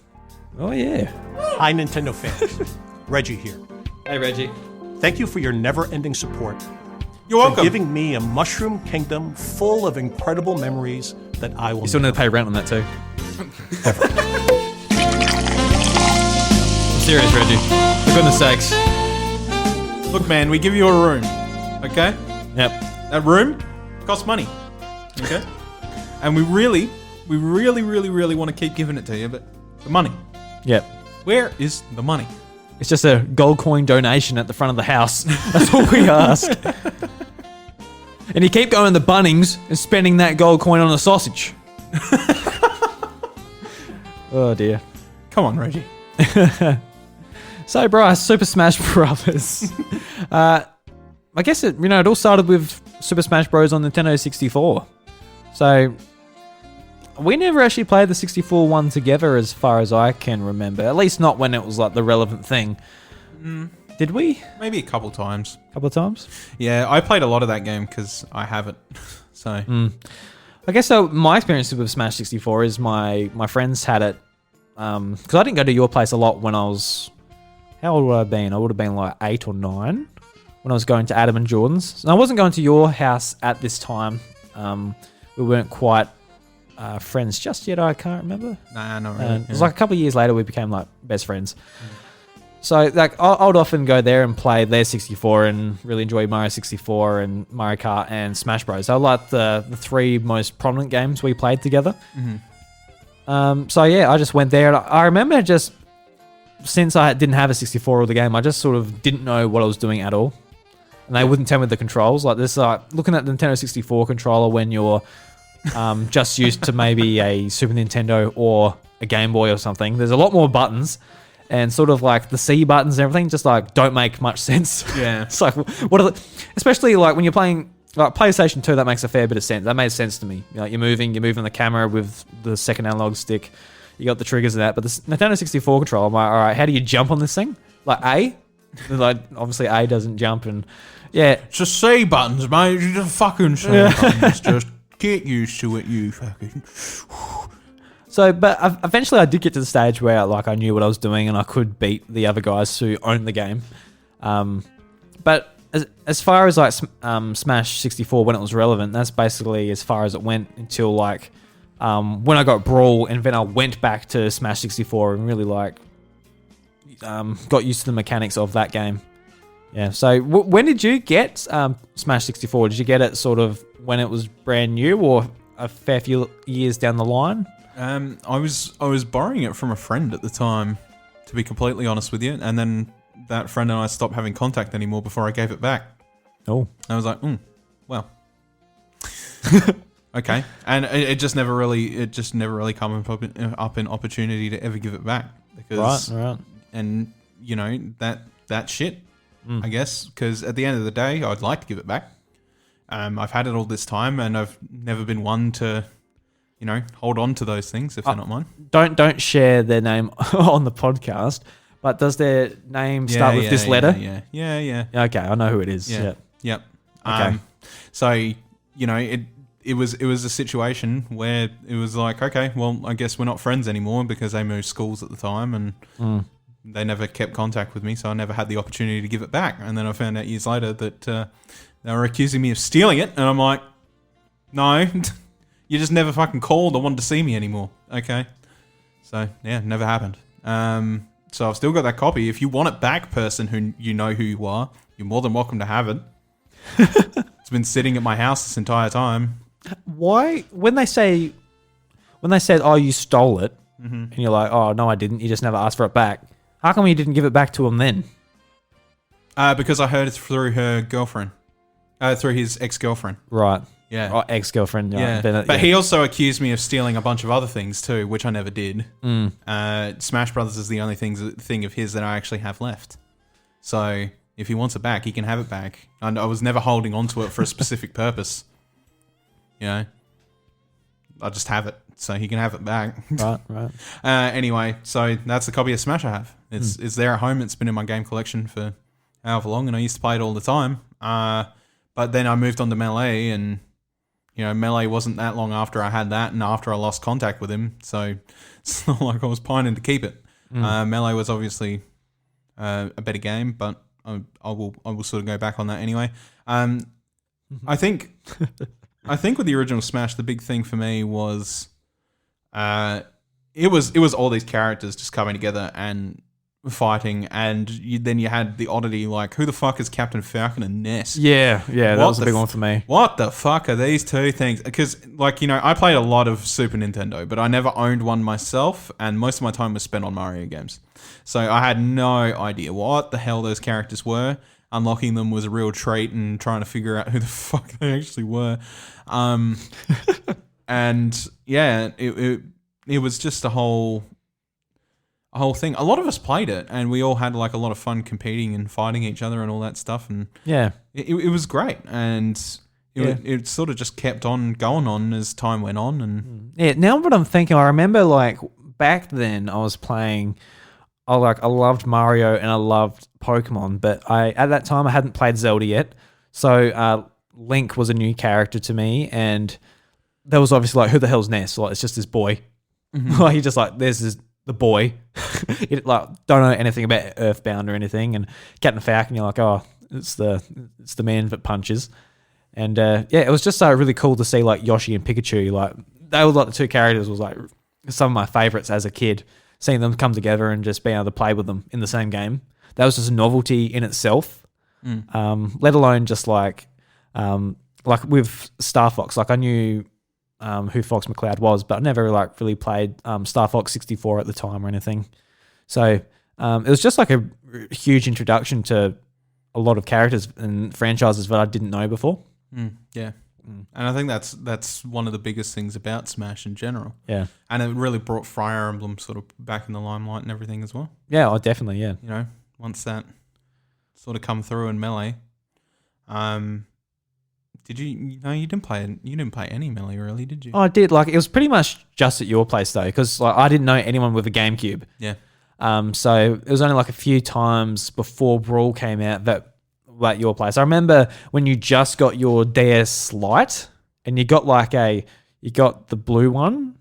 Oh yeah. Hi, Nintendo fans. Reggie here. Hey, Reggie. Thank you for your never-ending support. You're For welcome. giving me a mushroom kingdom full of incredible memories that I will You still need to pay rent on that too. I'm serious, Reggie. For goodness sakes. Look, man, we give you a room, okay? Yep. That room costs money, okay? And we really want to keep giving it to you, but the money, Yep. where is the money? It's just a gold coin donation at the front of the house. That's all we ask. And you keep going to Bunnings and spending that gold coin on a sausage. Oh dear. Come on, Reggie. So, Bryce, Super Smash Brothers. I guess it all started with Super Smash Bros. On Nintendo 64. So, we never actually played the 64 one together as far as I can remember. At least not when it was like the relevant thing. Did we? Maybe a couple times. A couple of times? Yeah, I played a lot of that game because I have it. So I guess so. My experience with Smash 64 is my friends had it. Because I didn't go to your place a lot when I was... How old would I have been? I would have been like 8 or 9 when I was going to Adam and Jordan's. And I wasn't going to your house at this time. We weren't quite friends just yet, I can't remember. Nah, not really. And it was like a couple of years later we became like best friends. So like I would often go there and play their 64 and really enjoy Mario 64 and Mario Kart and Smash Bros. I like the three most prominent games we played together. So yeah, I just went there and I remember just since I didn't have a 64 of the game, I just sort of didn't know what I was doing at all. And they wouldn't tell me the controls. Like this, looking at the Nintendo 64 controller when you're just used to maybe a Super Nintendo or a Game Boy or something. There's a lot more buttons, and sort of like the C buttons and everything just like don't make much sense. Yeah. It's like what are especially like when you're playing like PlayStation 2, that makes a fair bit of sense. That made sense to me. Like you're moving the camera with the second analog stick. You got the triggers and that, but the Nintendo 64 controller, I'm like, all right, how do you jump on this thing? Like A? Like obviously A doesn't jump, and yeah, It's just C buttons, mate. You just fucking C buttons. Just get used to it, you fucking... So, but eventually I did get to the stage where like I knew what I was doing and I could beat the other guys who owned the game. But as far as like Smash 64 when it was relevant, that's basically as far as it went until like when I got Brawl, and then I went back to Smash 64 and really like got used to the mechanics of that game. Yeah. So when did you get Smash 64? Did you get it sort of when it was brand new, or a fair few years down the line? I was borrowing it from a friend at the time, to be completely honest with you, and then that friend and I stopped having contact anymore before I gave it back. Oh. I was like, well, okay, and it just never really come up in opportunity to ever give it back because Right. And you know that shit, I guess, because at the end of the day, I'd like to give it back. I've had it all this time, and I've never been one to, hold on to those things if they're not mine. Don't share their name on the podcast, but does their name start with this letter? Yeah. Okay, I know who it is. Yeah. Yeah. Yep. Okay. So it was a situation where it was like, okay, well, I guess we're not friends anymore because they moved schools at the time, and they never kept contact with me, so I never had the opportunity to give it back. And then I found out years later that they were accusing me of stealing it, and I'm like, no, you just never fucking called or wanted to see me anymore. Okay, so yeah, never happened. So I've still got that copy. If you want it back, person who you know who you are, you're more than welcome to have it. It's been sitting at my house this entire time. Why, when they said, oh, you stole it, and you're like, oh, no, I didn't, you just never asked for it back, how come you didn't give it back to him then? Because I heard it through her girlfriend. Through his ex-girlfriend. Right. Yeah. Oh, ex-girlfriend. Yeah. But he also accused me of stealing a bunch of other things too, which I never did. Smash Brothers is the only thing of his that I actually have left. So if he wants it back, he can have it back. And I was never holding on to it for a specific purpose. You know? I just have it, so he can have it back. Right. Anyway, so that's the copy of Smash I have. It's there at home. It's been in my game collection for however long, and I used to play it all the time. But then I moved on to Melee, and Melee wasn't that long after I had that, and after I lost contact with him, so it's not like I was pining to keep it. Melee was obviously a better game, but I will sort of go back on that anyway. I think with the original Smash, the big thing for me was it was all these characters just coming together and fighting, and then you had the oddity like, who the fuck is Captain Falcon and Ness? Yeah, that was a big one for me. What the fuck are these two things? Because I played a lot of Super Nintendo, but I never owned one myself, and most of my time was spent on Mario games. So I had no idea what the hell those characters were. Unlocking them was a real treat, and trying to figure out who the fuck they actually were. And yeah, it was just a whole thing. A lot of us played it, and we all had like a lot of fun competing and fighting each other and all that stuff. And yeah, it was great, and it sort of just kept on going on as time went on. And yeah, now what I'm thinking, I remember like back then I was playing. I loved Mario and I loved Pokemon, but at that time I hadn't played Zelda yet, so Link was a new character to me, and there was obviously like, who the hell's Ness? Like, it's just this boy. Like, you're just like, there's the boy. Don't know anything about Earthbound or anything, and Captain Falcon, you're like, oh, it's the man that punches, and it was just really cool to see like Yoshi and Pikachu. Like, they were like the two characters was like some of my favorites as a kid. Seeing them come together and just being able to play with them in the same game, that was just a novelty in itself. Let alone just like with Star Fox, like I knew who Fox McCloud was, but I never really played Star Fox 64 at the time or anything. So it was just like a huge introduction to a lot of characters and franchises that I didn't know before. And I think that's one of the biggest things about Smash in general. Yeah. And it really brought Fire Emblem sort of back in the limelight and everything as well. Yeah, definitely, yeah. Once that sort of come through in Melee. Did you? No, you didn't play. You didn't play any Melee, really, did you? Oh, I did. Like, it was pretty much just at your place though, because like I didn't know anyone with a GameCube. Yeah. So it was only like a few times before Brawl came out that at your place. I remember when you just got your DS Lite, and you got the blue one,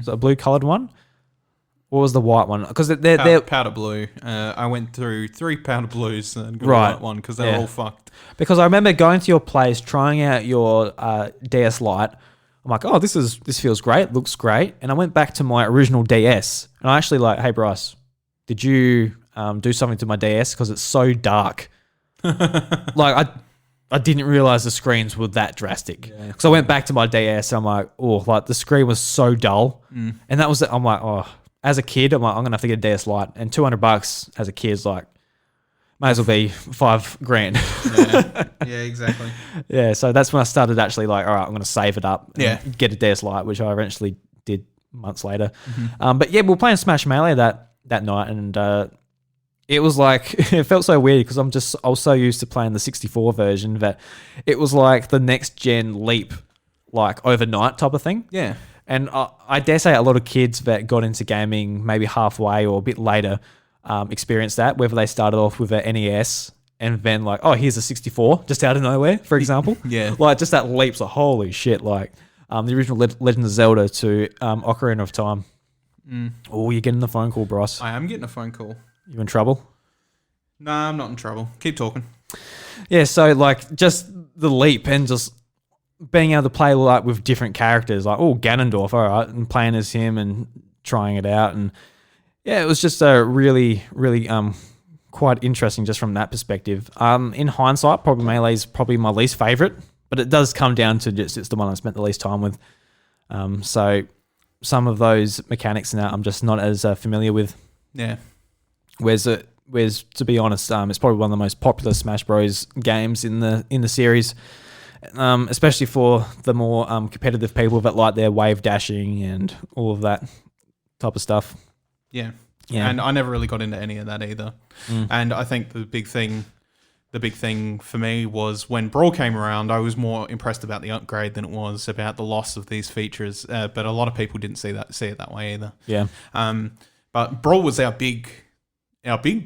so a blue colored one. What was the white one? Because they're powder blue. I went through 3 powder blues and got the white one because they're all fucked. Because I remember going to your place, trying out your DS Lite. I'm like, oh, this feels great, looks great. And I went back to my original DS, and I actually like, hey Bryce, did you do something to my DS because it's so dark? Like I didn't realize the screens were that drastic. Because I went back to my DS, and I'm like, oh, like the screen was so dull, and that was it. I'm like, oh. As a kid, I'm like, I'm gonna have to get a DS Lite, and $200 as a kid's like, might as well be $5,000. Yeah, exactly. Yeah, so that's when I started actually like, all right, I'm gonna save it up, and get a DS Lite, which I eventually did months later. But yeah, we were playing Smash Melee that night, and it was like, it felt so weird because I was so used to playing the 64 version that it was like the next gen leap, like overnight type of thing. Yeah. And I dare say a lot of kids that got into gaming maybe halfway or a bit later experienced that, whether they started off with an NES and then like, oh, here's a 64 just out of nowhere, for example. Yeah. Like just that leap's like, holy shit, like the original Legend of Zelda to Ocarina of Time. Oh, you're getting the phone call, Bryce. I am getting a phone call. You in trouble? Nah, I'm not in trouble. Keep talking. Yeah, so like just the leap and just being able to play like with different characters, like Ganondorf, all right, and playing as him and trying it out, and yeah, it was just a really quite interesting just from that perspective. In hindsight, probably Melee's probably my least favorite, but it does come down to just it's the one I spent the least time with. So some of those mechanics now I'm just not as familiar with. Yeah. Whereas to be honest, it's probably one of the most popular Smash Bros games in the series, especially for the more competitive people that like their wave dashing and all of that type of stuff. Yeah. Yeah. And I never really got into any of that either. And I think the big thing for me was when Brawl came around, I was more impressed about the upgrade than it was about the loss of these features. But a lot of people didn't see it that way either. Yeah. But Brawl was our big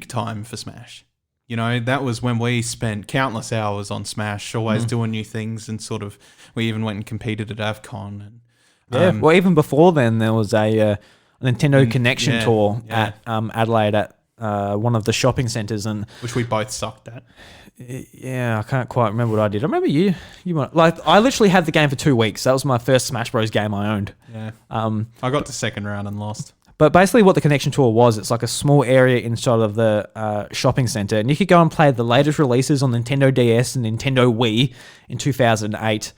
time for Smash. You know, that was when we spent countless hours on Smash, always doing new things, and sort of we even went and competed at AvCon. And, Well, even before then, there was a Nintendo Connection tour at Adelaide at one of the shopping centres, and which we both sucked at. Yeah, I can't quite remember what I did. I remember you I literally had the game for 2 weeks. That was my first Smash Bros game I owned. Yeah. I got to second round and lost. But basically what the Connection Tour was, it's like a small area inside of the shopping centre, and you could go and play the latest releases on Nintendo DS and Nintendo Wii in 2008.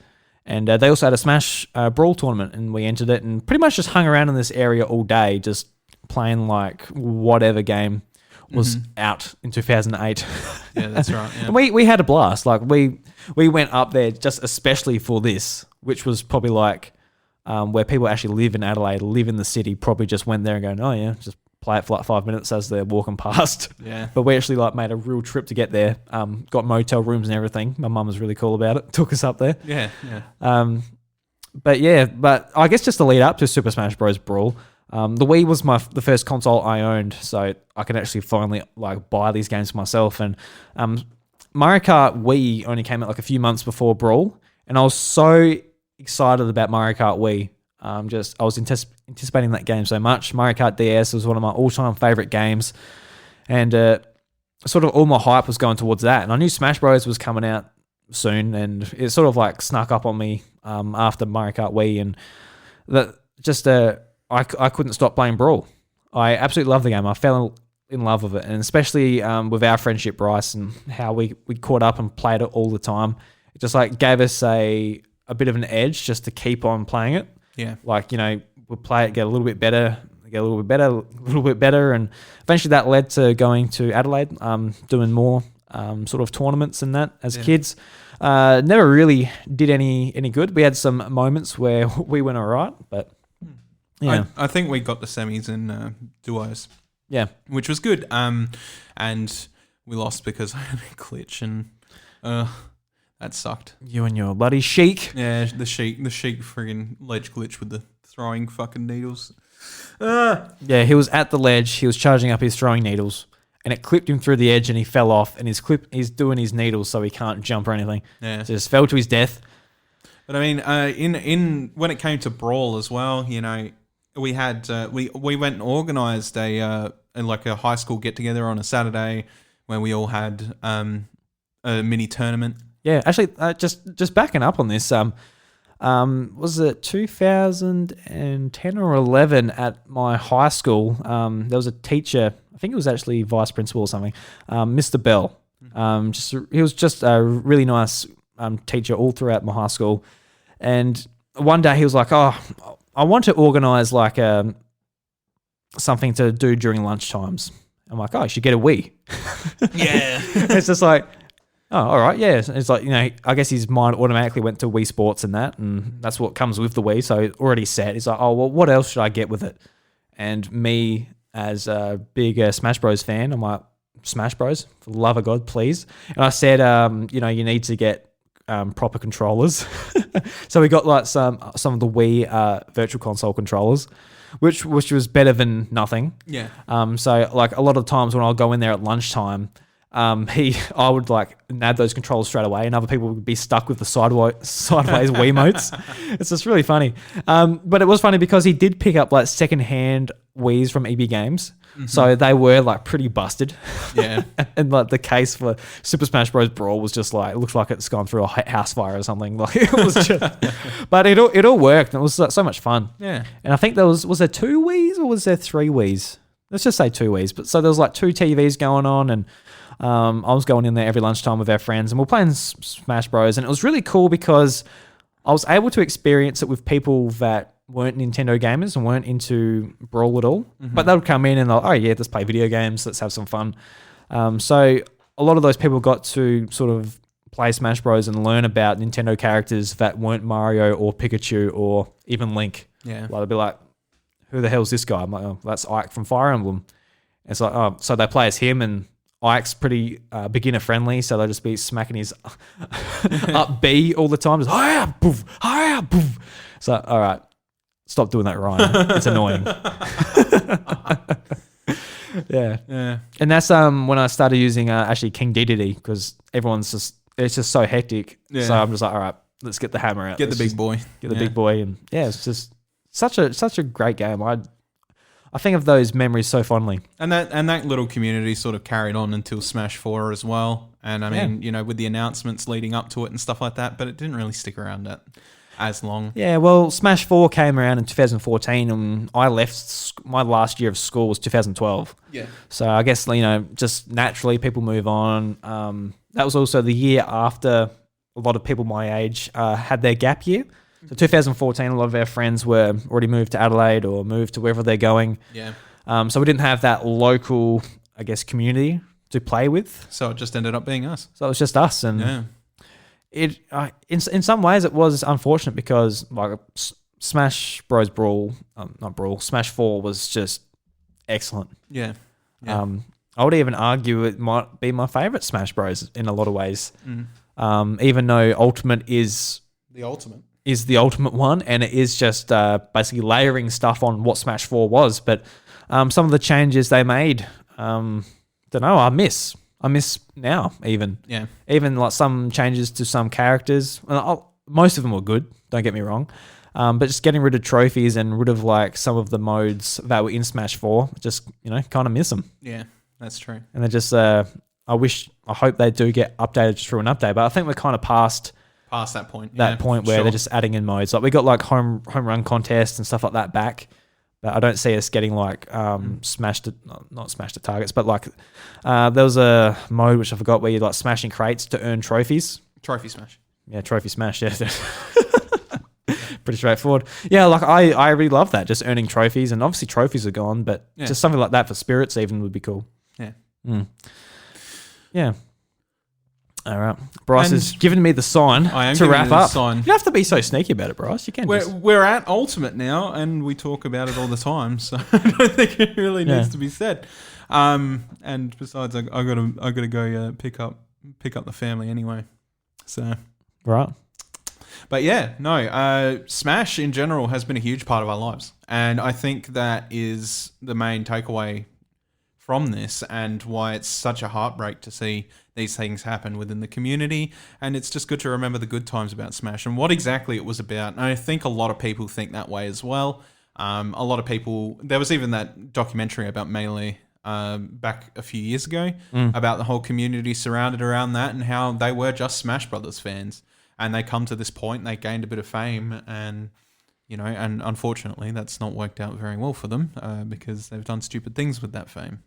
And they also had a Smash Brawl tournament, and we entered it and pretty much just hung around in this area all day, just playing like whatever game was out in 2008. Yeah, that's right. Yeah. And we had a blast. Like we went up there just especially for this, which was probably like where people actually live in Adelaide, live in the city, probably just went there and going, oh yeah, just play it for like 5 minutes as they're walking past. Yeah. But we actually like made a real trip to get there. Got motel rooms and everything. My mum was really cool about it. Took us up there. Yeah, yeah. But I guess just to lead up to Super Smash Bros. Brawl, the Wii was the first console I owned, so I could actually finally like buy these games for myself. And Mario Kart Wii only came out like a few months before Brawl, and I was so excited about Mario Kart Wii. I was anticipating that game so much. Mario Kart DS was one of my all-time favorite games, and sort of all my hype was going towards that. And I knew Smash Bros was coming out soon, and it sort of like snuck up on me after Mario Kart Wii, and that just I couldn't stop playing Brawl. I absolutely love the game. I fell in love with it, and especially with our friendship, Bryce, and how we caught up and played it all the time. It just like gave us a bit of an edge just to keep on playing it. Yeah. Like, you know, we'll play it, get a little bit better, and eventually that led to going to Adelaide, doing more sort of tournaments and that as kids. Never really did any good. We had some moments where we went all right, but yeah. I think we got the semis in duos. Yeah. Which was good. And we lost because I had a glitch, and that sucked. You and your bloody Sheik. Yeah, the Sheik friggin' ledge glitch with the throwing fucking needles. Yeah, he was at the ledge. He was charging up his throwing needles, and it clipped him through the edge, and he fell off. And he's doing his needles so he can't jump or anything. Yeah, so just fell to his death. But I mean, in when it came to Brawl as well, you know, we had we went and organised a high school get together on a Saturday where we all had a mini tournament. Yeah, actually, just backing up on this, was it 2010 or 11 at my high school? There was a teacher, I think it was actually vice principal or something, Mr. Bell. He was just a really nice teacher all throughout my high school. And one day he was like, "Oh, I want to organise like something to do during lunch times." I'm like, "Oh, you should get a Wii." Yeah, it's just like, oh, all right, yeah. It's like, you know, I guess his mind automatically went to Wii Sports and that, and that's what comes with the Wii. So already set. He's like, oh, well, what else should I get with it? And me, as a big Smash Bros fan, I'm like, Smash Bros, for the love of God, please. And I said, you know, you need to get proper controllers. So we got like some of the Wii Virtual Console controllers, which was better than nothing. Yeah. So like a lot of times when I'll go in there at lunchtime, I would like nab those controls straight away, and other people would be stuck with the sideways Wiimotes. It's just really funny. But it was funny because he did pick up like secondhand Wiis from EB Games. So they were like pretty busted. Yeah. And like the case for Super Smash Bros. Brawl was just like, it looked like it's gone through a house fire or something. Like it was just, but it all worked. And it was so much fun. Yeah. And I think was there 2 Wiis or was there 3 Wiis? Let's just say 2 Wiis. But so there was like 2 TVs going on, and I was going in there every lunchtime with our friends, and we're playing Smash Bros. And it was really cool because I was able to experience it with people that weren't Nintendo gamers and weren't into Brawl at all. But they would come in and they're like, oh yeah, let's play video games, let's have some fun. So a lot of those people got to sort of play Smash Bros. And learn about Nintendo characters that weren't Mario or Pikachu or even Link. Yeah. Like they'd be like, who the hell's this guy? I'm like, oh, that's Ike from Fire Emblem. And it's like, oh, so they play as him, and Ike's pretty beginner friendly, so they'll just be smacking his up B all the time. Just, hiya, boof, hiya, boof. So, all right, stop doing that, Ryan. It's annoying. Yeah. Yeah. And that's when I started using actually King Dedede, because it's just so hectic. Yeah. So I'm just like, all right, let's get the hammer out. Get the Let's big boy. Get the big boy. And yeah, it's just such a great game. I think of those memories so fondly. And that little community sort of carried on until Smash 4 as well. And I mean, you know, with the announcements leading up to it and stuff like that, but it didn't really stick around as long. Yeah, well, Smash 4 came around in 2014, and I left my last year of school was 2012. Yeah. So I guess, you know, just naturally people move on. That was also the year after a lot of people my age had their gap year. So 2014, a lot of our friends were already moved to Adelaide or moved to wherever they're going. Yeah. So we didn't have that local, I guess, community to play with. So it just ended up being us. So it was just us, and Yeah. it in some ways it was unfortunate because like Smash Bros. Smash 4 was just excellent. Yeah. Yeah. I would even argue it might be my favorite Smash Bros. In a lot of ways. Even though Ultimate is The ultimate. the ultimate one, and it is just basically layering stuff on what Smash 4 was. But some of the changes they made, don't know, I miss now even. Yeah. Even like some changes to some characters. Most of them were good, don't get me wrong. But just getting rid of trophies and rid of like some of the modes that were in Smash 4, just, you know, kind of miss them. Yeah, that's true. And they're just, I hope they do get updated through an update. But I think we're kind of past that point. point where they're just adding in modes. Like we got like home run contests and stuff like that back. But I don't see us getting like not smash the targets, but like there was a mode which I forgot where you're like smashing crates to earn trophies. Trophy smash. Yeah, trophy smash. Yeah, pretty straightforward. Yeah, like I really love that, just earning trophies, and obviously trophies are gone, but just something like that for spirits even would be cool. Yeah. Yeah. All right, Bryce has given me the sign I am to giving wrap you the up. sign. You don't have to be so sneaky about it, Bryce. You can. We're at Ultimate now, and we talk about it all the time, so I don't think it really needs to be said. And besides, I gotta go pick up the family anyway. So right. But yeah, no, Smash in general has been a huge part of our lives. And I think that is the main takeaway from this, and why it's such a heartbreak to see these things happen within the community. And it's just good to remember the good times about Smash and what exactly it was about. And I think a lot of people think that way as well. A lot of people, there was even that documentary about Melee back a few years ago about the whole community surrounded around that, and how they were just Smash Brothers fans. And they come to this point, they gained a bit of fame, and you know, and unfortunately, that's not worked out very well for them because they've done stupid things with that fame.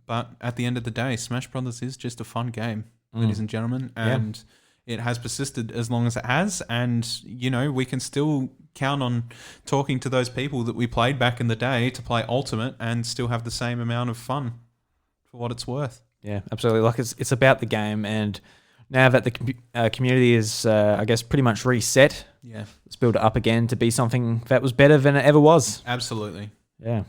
But at the end of the day, Smash Brothers is just a fun game, ladies and gentlemen, and it has persisted as long as it has. And you know, we can still count on talking to those people that we played back in the day to play Ultimate and still have the same amount of fun for what it's worth. Yeah, absolutely. Like it's about the game, and now that the community is, I guess, pretty much reset, let's build it up again to be something that was better than it ever was. Absolutely. Yeah.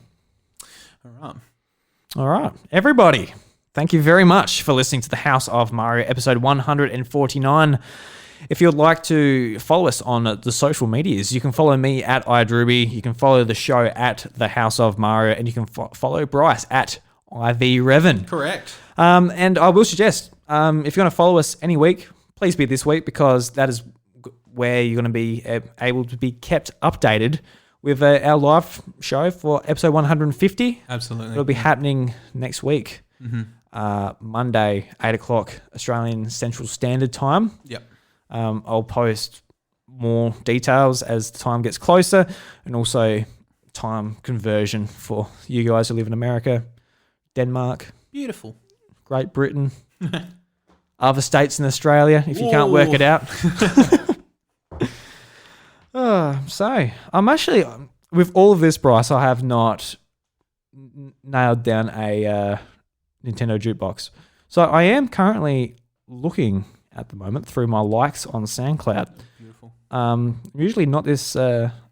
All right. Everybody, thank you very much for listening to the House of Mario episode 149. If you'd like to follow us on the social medias, you can follow me at iDrewby, you can follow the show at the House of Mario, and you can follow Bryce at IVRevan. Correct. And I will suggest, if you're going to follow us any week, please be this week, because that is where you're going to be able to be kept updated with our live show for episode 150. Absolutely. It'll be happening next week, Monday, 8 o'clock Australian Central Standard Time. Yep. I'll post more details as the time gets closer, and also time conversion for you guys who live in America, Denmark, Beautiful. Great Britain, other states in Australia, if you can't work it out. So I'm actually, with all of this, Bryce, I have not nailed down a Nintendo jukebox. So I am currently looking at the moment through my likes on SoundCloud. Beautiful. Usually not this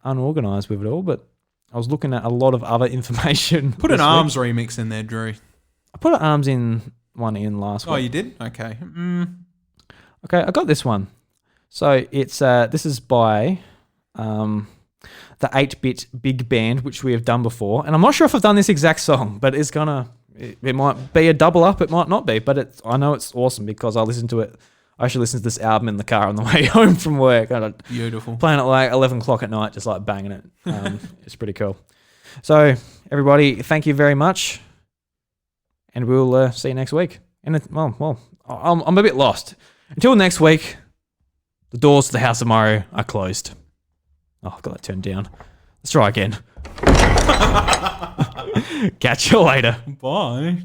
unorganized with it all, but I was looking at a lot of other information. Put an ARMS remix in there, Drew. I put an ARMS in one in last week. Oh, you did? Okay. Okay, I got this one. So it's this is by the 8-bit big band, which we have done before, and I'm not sure if I've done this exact song, but it's gonna. It might be a double up, it might not be, but I know it's awesome because I listened to it. I actually listened to this album in the car on the way home from work. Beautiful. Playing it like 11 o'clock at night, just like banging it. It's pretty cool. So, everybody, thank you very much. And we'll see you next week. And I'm a bit lost. Until next week, the doors to the House of Mario are closed. Oh, I've got that turned down. Let's try again. Catch you later. Bye.